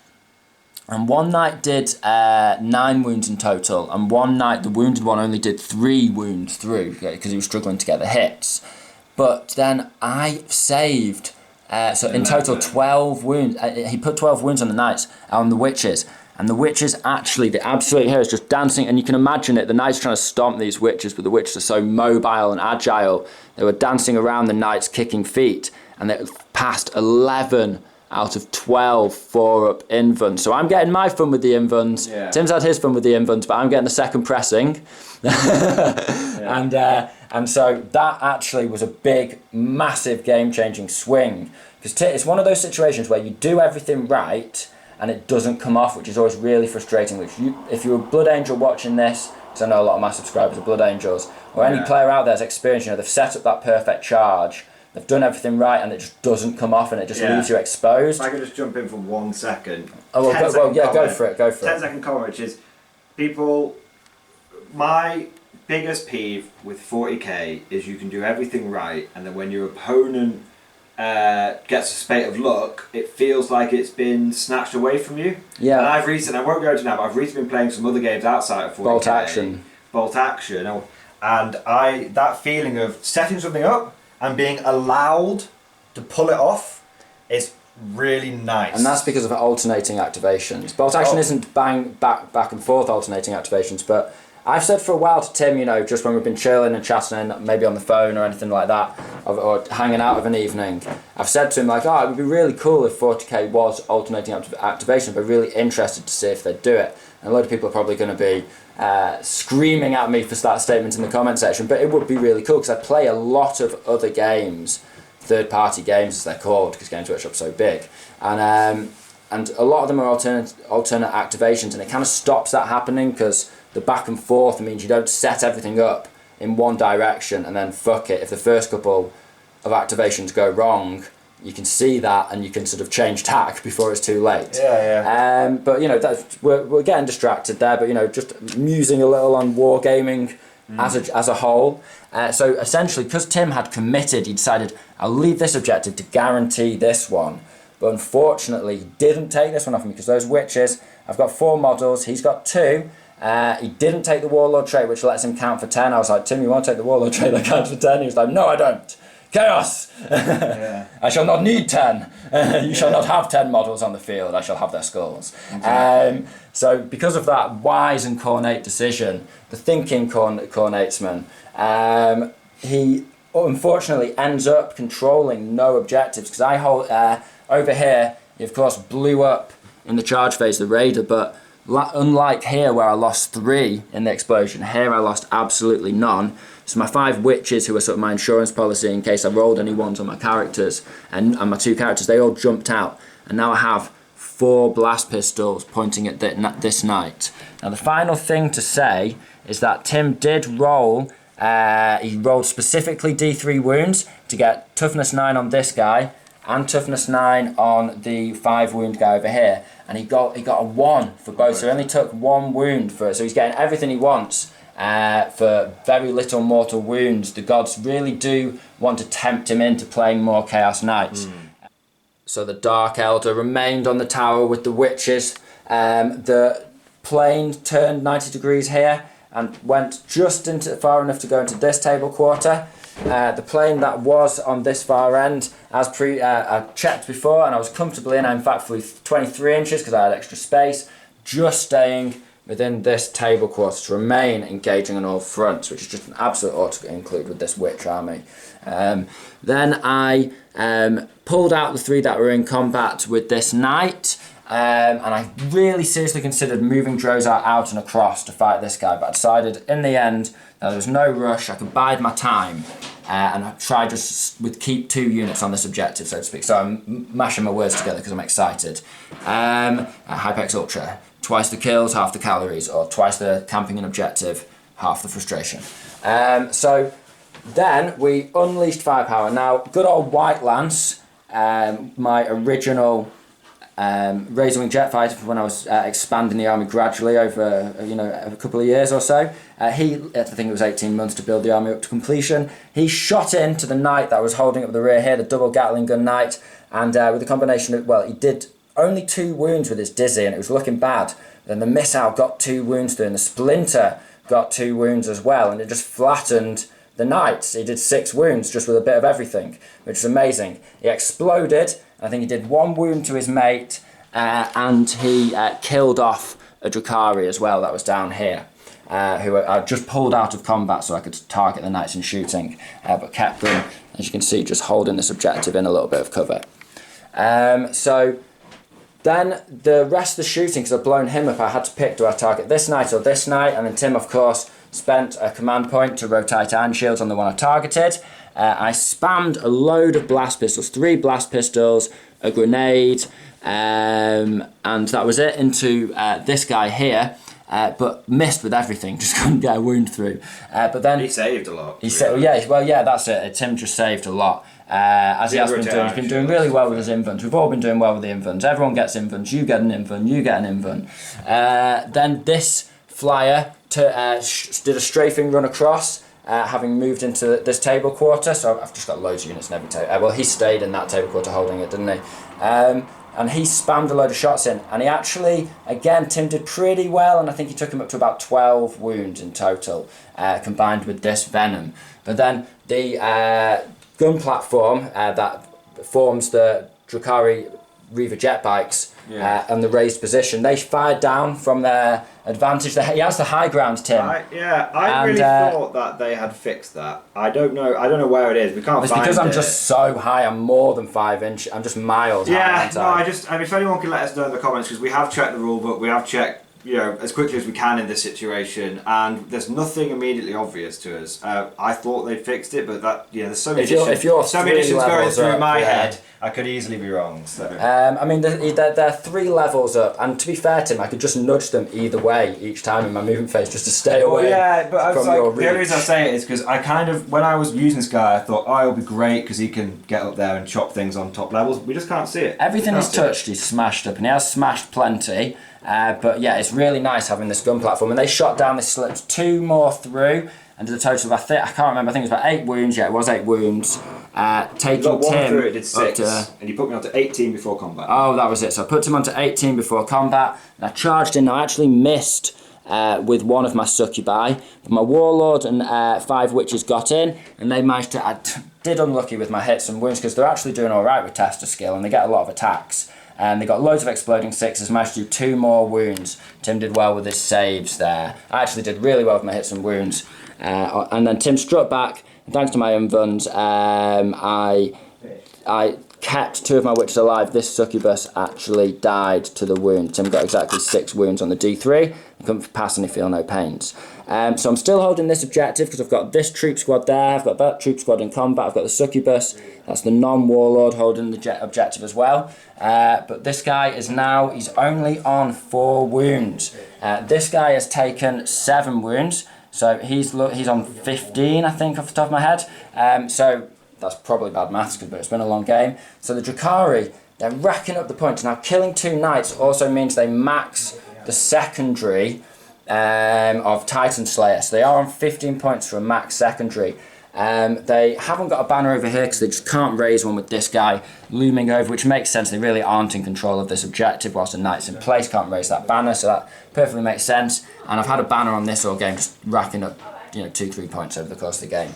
and one knight did 9 wounds in total, and one knight, the wounded one, only did 3 wounds through, because he was struggling to get the hits. But then I saved, so in total 12 wounds. He put 12 wounds on the knights, on the witches. And the witches, actually, the absolute heroes, just dancing. And you can imagine it, the knights are trying to stomp these witches, but the witches are so mobile and agile. They were dancing around the knights, kicking feet. And they passed 11 out of 12 4-up invuns. So I'm getting my fun with the invuns. Yeah. Tim's had his fun with the invuns, but I'm getting the second pressing. Yeah. And so that actually was a big, massive, game-changing swing. Because it's one of those situations where you do everything right and it doesn't come off, which is always really frustrating. If you're a Blood Angel watching this, because I know a lot of my subscribers are Blood Angels, or any player out there has experienced, they've set up that perfect charge, they've done everything right, and it just doesn't come off, and it just leaves you exposed. If I could just jump in for 1 second. Oh, well, go for it. 10-second comment, which is people. My biggest peeve with 40k is you can do everything right, and then when your opponent gets a spate of luck, it feels like it's been snatched away from you. Yeah. And I won't go into now, but I've recently been playing some other games outside of 40k. Bolt action. And that feeling of setting something up and being allowed to pull it off is really nice. And that's because of alternating activations. Bolt action isn't back and forth alternating activations, but I've said for a while to Tim, just when we've been chilling and chatting, maybe on the phone or anything like that, or hanging out of an evening, I've said to him, it would be really cool if 40k was alternating activation, but really interested to see if they'd do it. And a lot of people are probably going to be screaming at me for that statement in the comment section, but it would be really cool, because I play a lot of other games, third-party games as they're called, because Games Workshop's so big, and a lot of them are alternate activations, and it kind of stops that happening, because the back and forth means you don't set everything up in one direction and then fuck it. If the first couple of activations go wrong, you can see that and you can sort of change tack before it's too late. But we're getting distracted there. But just musing a little on wargaming as a whole. So essentially, because Tim had committed, he decided I'll leave this objective to guarantee this one. But unfortunately, he didn't take this one off me, because those witches, I've got 4 models, he's got 2. He didn't take the Warlord trait, which lets him count for 10. I was like, Tim, you won't take the Warlord trait that counts for 10? He was like, no, I don't. Chaos! I shall not need 10. You shall not have 10 models on the field. I shall have their skulls. Exactly. So because of that wise and cornate decision, the thinking cornatesman, he unfortunately ends up controlling no objectives, because I hold over here, he of course blew up in the charge phase the Raider, but unlike here where I lost 3 in the explosion, here I lost absolutely none. So my 5 witches, who are sort of my insurance policy in case I rolled any ones on my characters, and my 2 characters, they all jumped out. And now I have 4 blast pistols pointing at this knight. Now the final thing to say is that Tim did roll, he rolled specifically D3 wounds to get toughness 9 on this guy, and toughness 9 on the 5 wound guy over here. And he got a 1 for both, so he only took 1 wound for it. So he's getting everything he wants for very little mortal wounds. The gods really do want to tempt him into playing more Chaos Knights. So the Dark Elder remained on the tower with the witches. The plane turned 90 degrees here and went just far enough to go into this table quarter. The plane that was on this far end, as I checked before, and I was comfortably in. I in fact flew 23 inches because I had extra space, just staying within this table quarter to remain engaging on all fronts, which is just an absolute ought to include with this witch army. Then I pulled out the 3 that were in combat with this knight, and I really seriously considered moving Drozar out and across to fight this guy, but I decided in the end that there was no rush, I could bide my time, and I tried just with keep 2 units on this objective, so to speak. So I'm mashing my words together because I'm excited. Hypex Ultra, twice the kills, half the calories, or twice the camping and objective, half the frustration. So then we unleashed firepower. Now, good old White Lance, my original razor wing jet fighter when I was expanding the army gradually over a couple of years or so. I think it was 18 months to build the army up to completion. He shot into the knight that was holding up the rear here, the double Gatling gun knight, and with a combination of, well, he did only 2 wounds with his dizzy, and it was looking bad. Then the missile got 2 wounds through, and the splinter got 2 wounds as well, and it just flattened the knight. He did 6 wounds just with a bit of everything, which is amazing. He exploded. I think he did 1 wound to his mate, and he killed off a Drukhari as well that was down here, who I just pulled out of combat so I could target the knights in shooting, but kept them, as you can see, just holding this objective in a little bit of cover. So then the rest of the shooting, because I've blown him up, I had to pick, do I target this knight or this knight? And then Tim, of course, spent a command point to rotate iron shields on the one I targeted. I spammed a load of blast pistols, 3 blast pistols, a grenade, and that was it, into this guy here, but missed with everything, just couldn't get a wound through. But then he saved a lot. Yeah, that's it. Tim just saved a lot. As he has been doing, he's been doing really well with his invuns. We've all been doing well with the invuns. Everyone gets invuns. You get an invun. You get an invun. Then this flyer did a strafing run across, having moved into this table quarter. So I've just got loads of units in every table. Well, he stayed in that table quarter holding it, didn't he? And he spammed a load of shots in. And he actually, again, Tim did pretty well. And I think he took him up to about 12 wounds in total, combined with this venom. But then the gun platform that forms the Drukhari Reaver jet bikes and the raised position, they fired down from their advantage. He has the high ground, Tim. I really thought that they had fixed that. I don't know where it is. We can't find it. It's because I'm just so high. I'm more than 5 inches. I'm just miles high. Yeah, if anyone can let us know in the comments, because we have checked the rule book, we have checked as quickly as we can in this situation, and there's nothing immediately obvious to us. I thought they fixed it, but there's so many additions going through my head. I could easily be wrong. So. I mean, they're 3 levels up, and to be fair, Tim, I could just nudge them either way each time in my movement phase just to stay away. But I was like, the only reason I say it is because I kind of, when I was using this guy, I thought, it'll be great because he can get up there and chop things on top levels. We just can't see it. Everything he's touched, he's smashed up, and he has smashed plenty. But yeah, it's really nice having this gun platform. And they shot down, they slipped 2 more through, and did a total of, I can't remember, I think it was about 8 wounds. Yeah, it was 8 wounds. Taking got 1 Tim through it, did 6, and you put me on to 18 before combat. Oh, that was it. So I put him on to 18 before combat, and I charged in. I actually missed with one of my succubi, but my warlord and 5 witches got in, and they managed to. I did unlucky with my hits and wounds because they're actually doing all right with tester skill, and they get a lot of attacks. And they got loads of exploding 6s, managed to do 2 more wounds. Tim did well with his saves there. I actually did really well with my hits and wounds. And then Tim struck back, and thanks to my invuns, I kept 2 of my witches alive. This succubus actually died to the wound. Tim got exactly 6 wounds on the D3, and couldn't pass any feel no pains. So I'm still holding this objective because I've got this troop squad there, I've got that troop squad in combat, I've got the succubus, that's the non-warlord holding the objective as well. But this guy is now, he's only on 4 wounds. This guy has taken 7 wounds, so he's on 15, I think, off the top of my head. So that's probably bad maths, but it's been a long game. So the Drukhari, they're racking up the points. Now killing 2 knights also means they max the secondary of Titan Slayer. So they are on 15 points for a max secondary. They haven't got a banner over here because they just can't raise one with this guy looming over, which makes sense. They really aren't in control of this objective whilst the knight's in place, can't raise that banner, so that perfectly makes sense. And I've had a banner on this all game, just racking up 2-3 points over the course of the game.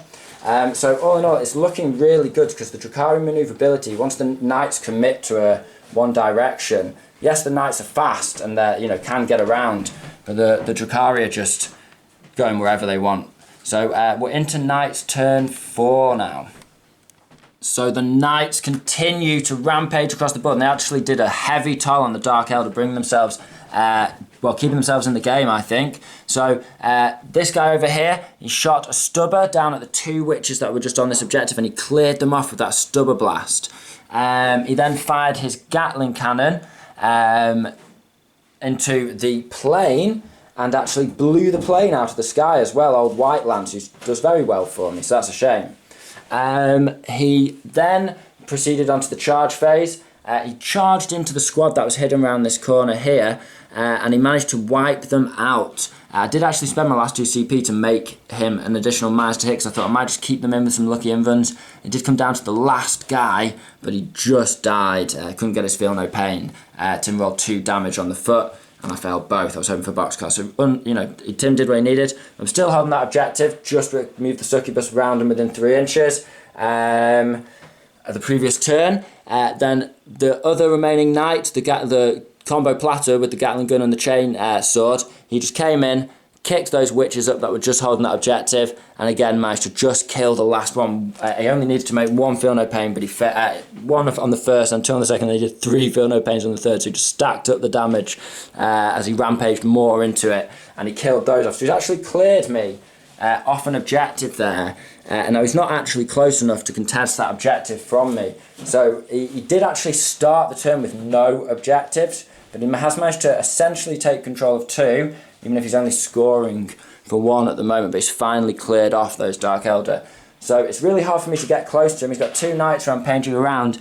So all in all, it's looking really good because the Drukhari manoeuvrability, once the knights commit to one direction, yes, the knights are fast and they can get around, but the Drukhari are just going wherever they want. So we're into knights turn 4 now. So the knights continue to rampage across the board, and they actually did a heavy toll on the Dark Elder, bringing themselves, keeping themselves in the game, I think. So this guy over here, he shot a stubber down at the 2 witches that were just on this objective, and he cleared them off with that stubber blast. He then fired his Gatling cannon into the plane, and actually blew the plane out of the sky as well. Old White Lance, who does very well for me, so that's a shame. He then proceeded onto the charge phase, He charged into the squad that was hidden around this corner here, and he managed to wipe them out. I did actually spend my last 2 CP to make him an additional minus to hit, because I thought I might just keep them in with some lucky invuns. It did come down to the last guy, but he just died. Couldn't get his feel no pain. Tim rolled 2 damage on the foot, and I failed both. I was hoping for boxcar. So, Tim did what he needed. I'm still holding that objective, just move the succubus round and within 3 inches. At the previous turn. Then the other remaining knight, the combo platter with the Gatling gun and the chain sword, he just came in, kicked those witches up that were just holding that objective, and again managed to just kill the last one. He only needed to make 1 feel no pain, but he 1 on the first and 2 on the second, and he did 3 feel no pains on the third, so he just stacked up the damage as he rampaged more into it, and he killed those off. So he's actually cleared me off an objective there, and he's not actually close enough to contest that objective from me. So he did actually start the turn with no objectives, but he has managed to essentially take control of 2, even if he's only scoring for 1 at the moment, but he's finally cleared off those Dark Elder. So it's really hard for me to get close to him. He's got 2 knights rampaging around.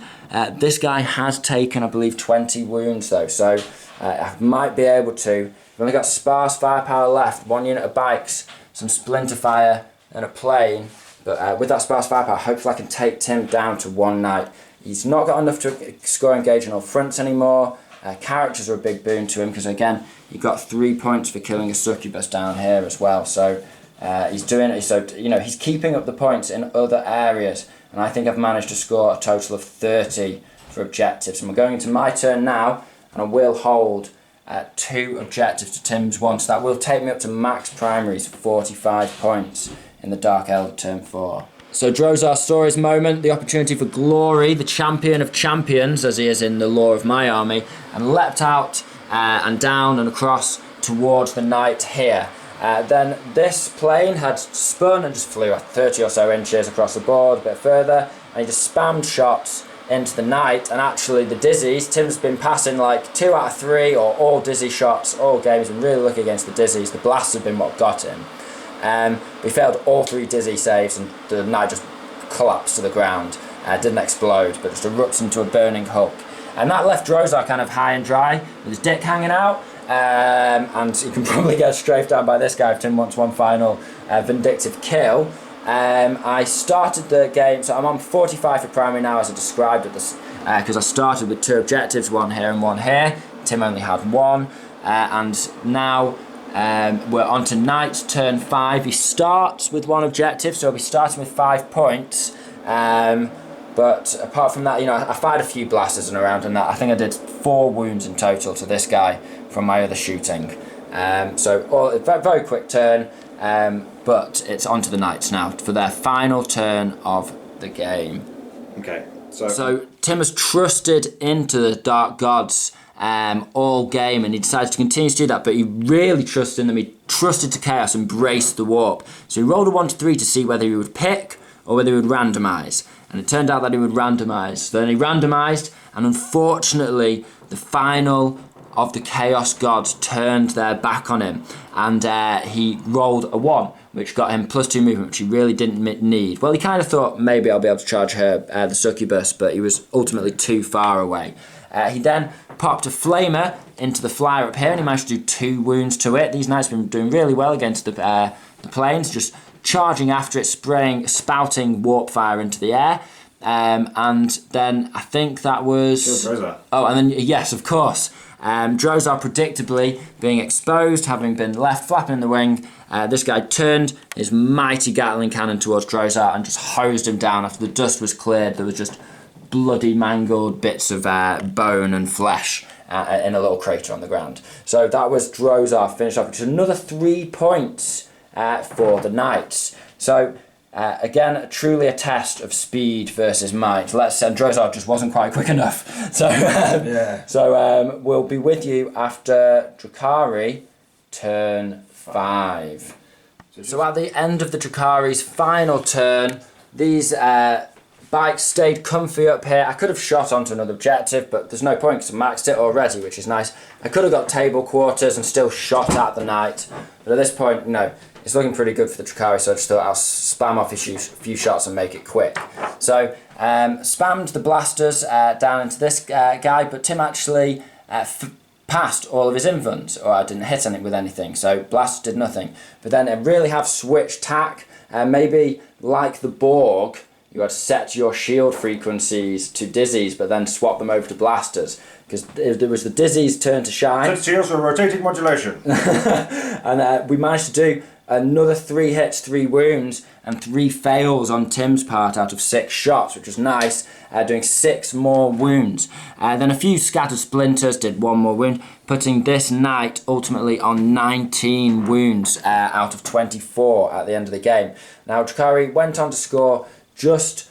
This guy has taken, I believe, 20 wounds though, so I might be able to. We've only got sparse firepower left, 1 unit of bikes, some splinter fire and a plane, but with that sparse firepower, hopefully I can take Tim down to 1 knight. He's not got enough to score engage on all fronts anymore. Characters are a big boon to him, because again, he got 3 points for killing a succubus down here as well. So he's doing it. So he's keeping up the points in other areas, and I think I've managed to score a total of 30 for objectives. And we're going into my turn now, and I will hold 2 objectives to Tim's 1, so that will take me up to max primaries, 45 points in the Dark Elder turn 4. So Drozar saw his moment, the opportunity for glory, the champion of champions, as he is in the lore of my army, and leapt out and down and across towards the knight here. Then this plane had spun and just flew 30 or so inches across the board, a bit further, and he just spammed shots into the knight, and actually the dizzies, Tim's been passing like 2 out of 3 or all dizzy shots all games, and really lucky against the dizzies. The blasts have been what got him. We failed all 3 dizzy saves, and the knight just collapsed to the ground. Didn't explode, but just erupts into a burning hulk. And that left Drozar kind of high and dry, with his dick hanging out, and he can probably get strafed down by this guy if Tim wants one final vindictive kill. I started the game, so I'm on 45 for primary now, as I described at this, because I started with 2 objectives, 1 here and 1 here. Tim only had 1, and now we're on to knight's turn 5. He starts with 1 objective, so he'll be starting with 5 points. But apart from that, I fired a few blasters and around, and that I think I did 4 wounds in total to this guy from my other shooting. So very quick turn. But it's on to the knights now for their final turn of the game. Okay. So Tim has trusted into the Dark Gods all game, and he decided to continue to do that, but he really trusted in them. He trusted to Chaos and braced the warp. So he rolled a 1 to 3 to see whether he would pick or whether he would randomise. And it turned out that he would randomise. So then he randomised, and unfortunately the final of the Chaos Gods turned their back on him, and he rolled a 1, which got him +2 movement, which he really didn't need. Well, he kind of thought maybe I'll be able to charge her, the succubus, but he was ultimately too far away. He then popped a flamer into the flyer up here, and he managed to do 2 wounds to it. These knights have been doing really well against the planes, just charging after it, spouting warp fire into the air. And then I think that was... Oh, and then, yes, of course. Drozar predictably being exposed, having been left flapping in the wing. This guy turned his mighty Gatling cannon towards Drozar and just hosed him down. After the dust was cleared, there was just bloody mangled bits of bone and flesh in a little crater on the ground. So that was Drozar finished off, which is another 3 points for the knights. So again, truly a test of speed versus might. Let's say Drozar just wasn't quite quick enough. So we'll be with you after Drukhari turn 5. So at the end of the Drukhari's final turn, these bikes stayed comfy up here. I could have shot onto another objective, but there's no point because I maxed it already, which is nice. I could have got table quarters and still shot at the knight, but at this point, it's looking pretty good for the Drukhari, so I just thought I'll spam off a few shots and make it quick. So, spammed the blasters down into this guy, but Tim actually passed all of his invulns, or I didn't hit it with anything, so blast did nothing. But then I really have switched tack, maybe like the Borg, you had to set your shield frequencies to dizzies, but then swap them over to blasters, because it was the dizzies turn to shine. So shields for rotating modulation. And we managed to do another 3 hits, 3 wounds, and 3 fails on Tim's part out of 6 shots, which was nice, doing 6 more wounds. Then a few scattered splinters, did 1 more wound, putting this knight ultimately on 19 wounds out of 24 at the end of the game. Now, Drukhari went on to score just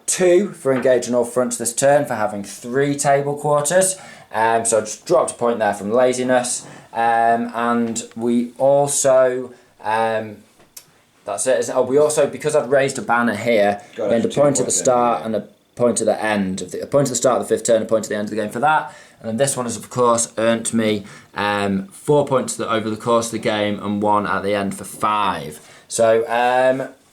2 for engaging all fronts this turn, for having 3 table quarters. So I just dropped a point there from laziness. And we also... that's it. Oh, we also, because I'd raised a banner here, made a point at the start and a point at the end of a point at the start of the 5th turn, a point at the end of the game for that. And then this one has, of course, earned me 4 points over the course of the game and 1 at the end for 5. So,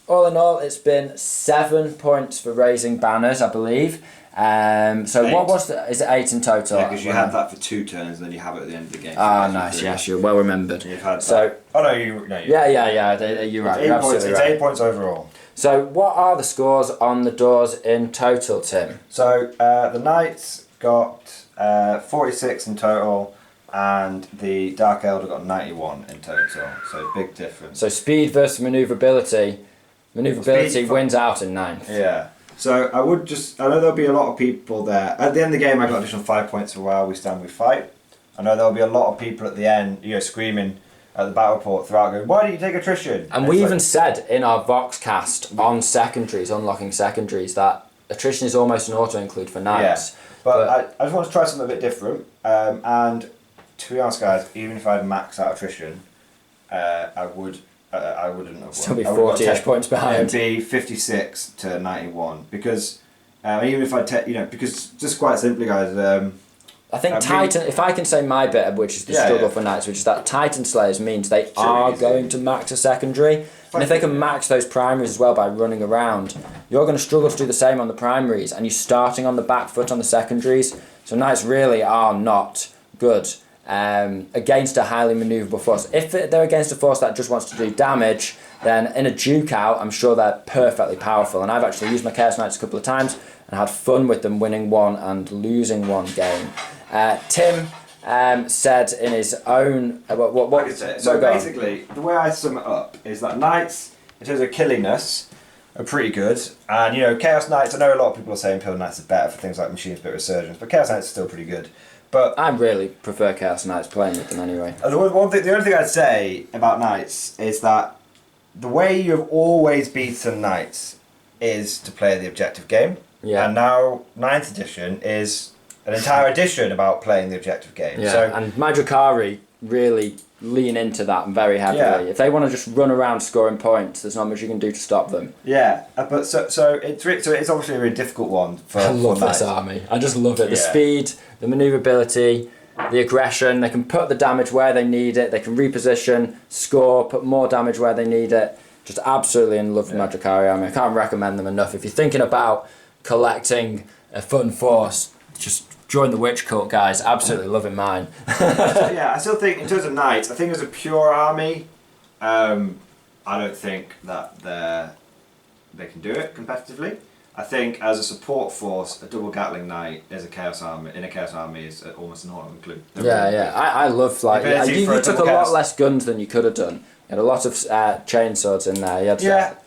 all in all, it's been 7 points for raising banners, I believe. So 8. what was is it 8 in total? Yeah, because you had that for 2 turns, and then you have it at the end of the game. Ah, nice. Yes, you're well remembered. You've had so. that. Oh no, you're Yeah. You're right. You're absolutely it's right. 8 points overall. So what are the scores on the doors in total, Tim? So the Knights got 46 in total, and the Dark Elder got 91 in total. So big difference. So speed versus manoeuvrability. Manoeuvrability wins out in 9th. Yeah. So I know there'll be a lot of people there. At the end of the game, I got additional 5 points for while we stand, we fight. I know there'll be a lot of people at the end, screaming at the battle report throughout, going, "Why didn't you take attrition?" And we even said in our Voxcast on secondaries, unlocking secondaries, that attrition is almost an auto include for Knights. Yeah. But I just want to try something a bit different. And to be honest, guys, even if I had maxed out attrition, I wouldn't have Still be won. I would've got 40-ish points behind. It'd be 56 to 91 because even if I because just quite simply, guys. I think Titan, if I can say my bit, which is the struggle for Knights, which is that Titan Slayers means they are going to max a secondary. And if they can max those primaries as well by running around, you're going to struggle to do the same on the primaries, and you're starting on the back foot on the secondaries. So Knights really are not good against a highly manoeuvrable force. If they're against a force that just wants to do damage, then in a Duke out, I'm sure they're perfectly powerful. And I've actually used my Chaos Knights a couple of times and had fun with them, winning 1 and losing 1 game. Tim said in his own... So basically, the way I sum it up is that Knights, in terms of killingness, are pretty good. And, Chaos Knights, I know a lot of people are saying Pill Knights are better for things like Machine Spirit Resurgence, but Chaos Knights are still pretty good. But I really prefer Chaos Knights playing with them anyway. The only thing I'd say about Knights is that the way you've always beaten Knights is to play the objective game. Yeah. And now 9th edition is an entire edition about playing the objective game. Yeah. So, And my Drukhari really lean into that very heavily. Yeah. If they want to just run around scoring points, there's not much you can do to stop them. yeah, but so it's obviously a really difficult one for I love Knights. this army. I just love it. The Yeah. speed, the manoeuvrability, the aggression. They can put the damage where they need it. They can reposition, score, put more damage where they need it. Just absolutely in love with my Drukhari army. I can't recommend them enough. If you're thinking about collecting a fun force, just join the Witch Cult, guys. Absolutely loving mine. Yeah, I still think in terms of Knights, I think as a pure army, I don't think that they can do it competitively. I think as a support force, a double Gatling Knight is a Chaos army is almost an auto include. Yeah. I love you took a lot less guns than you could have done. You had a lot of chainswords in there. You had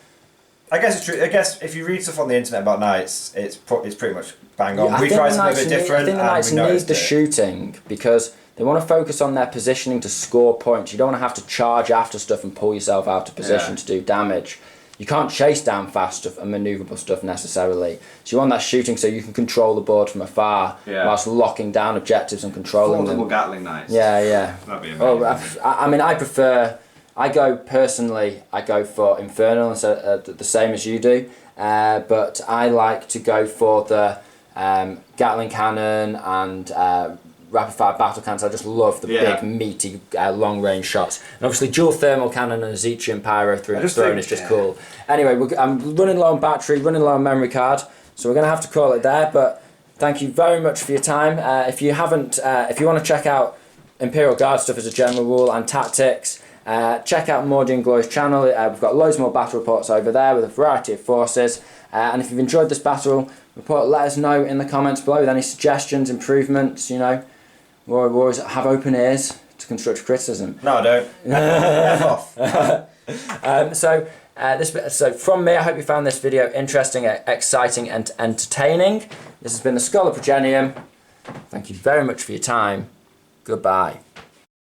I guess it's true. I guess if you read stuff on the internet about Knights, it's pretty much bang on. Yeah, We try something a bit different. I think the Knights need the shooting because they want to focus on their positioning to score points. You don't want to have to charge after stuff and pull yourself out of position to do damage. You can't chase down fast stuff and manoeuvrable stuff necessarily. So you want that shooting so you can control the board from afar whilst locking down objectives and controlling them. Double Gatling Knights. Yeah. That'd be amazing. I mean, I go for Infernal instead the same as you do, but I like to go for the Gatling Cannon and rapid fire battle cannons. I just love the big meaty long range shots. And obviously dual thermal cannon and a Zetrium pyro throne is just cool. Anyway, I'm running low on battery, running low on memory card, so we're going to have to call it there. But thank you very much for your time. If you haven't, if you want to check out Imperial Guard stuff as a general rule and tactics, check out Mordy and Glory's channel. We've got loads more battle reports over there with a variety of forces. And if you've enjoyed this battle report, let us know in the comments below with any suggestions, improvements. You know, we always have open ears to constructive criticism. No, I don't. F off. So from me, I hope you found this video interesting, exciting, and entertaining. This has been the Schola Progenium. Thank you very much for your time. Goodbye.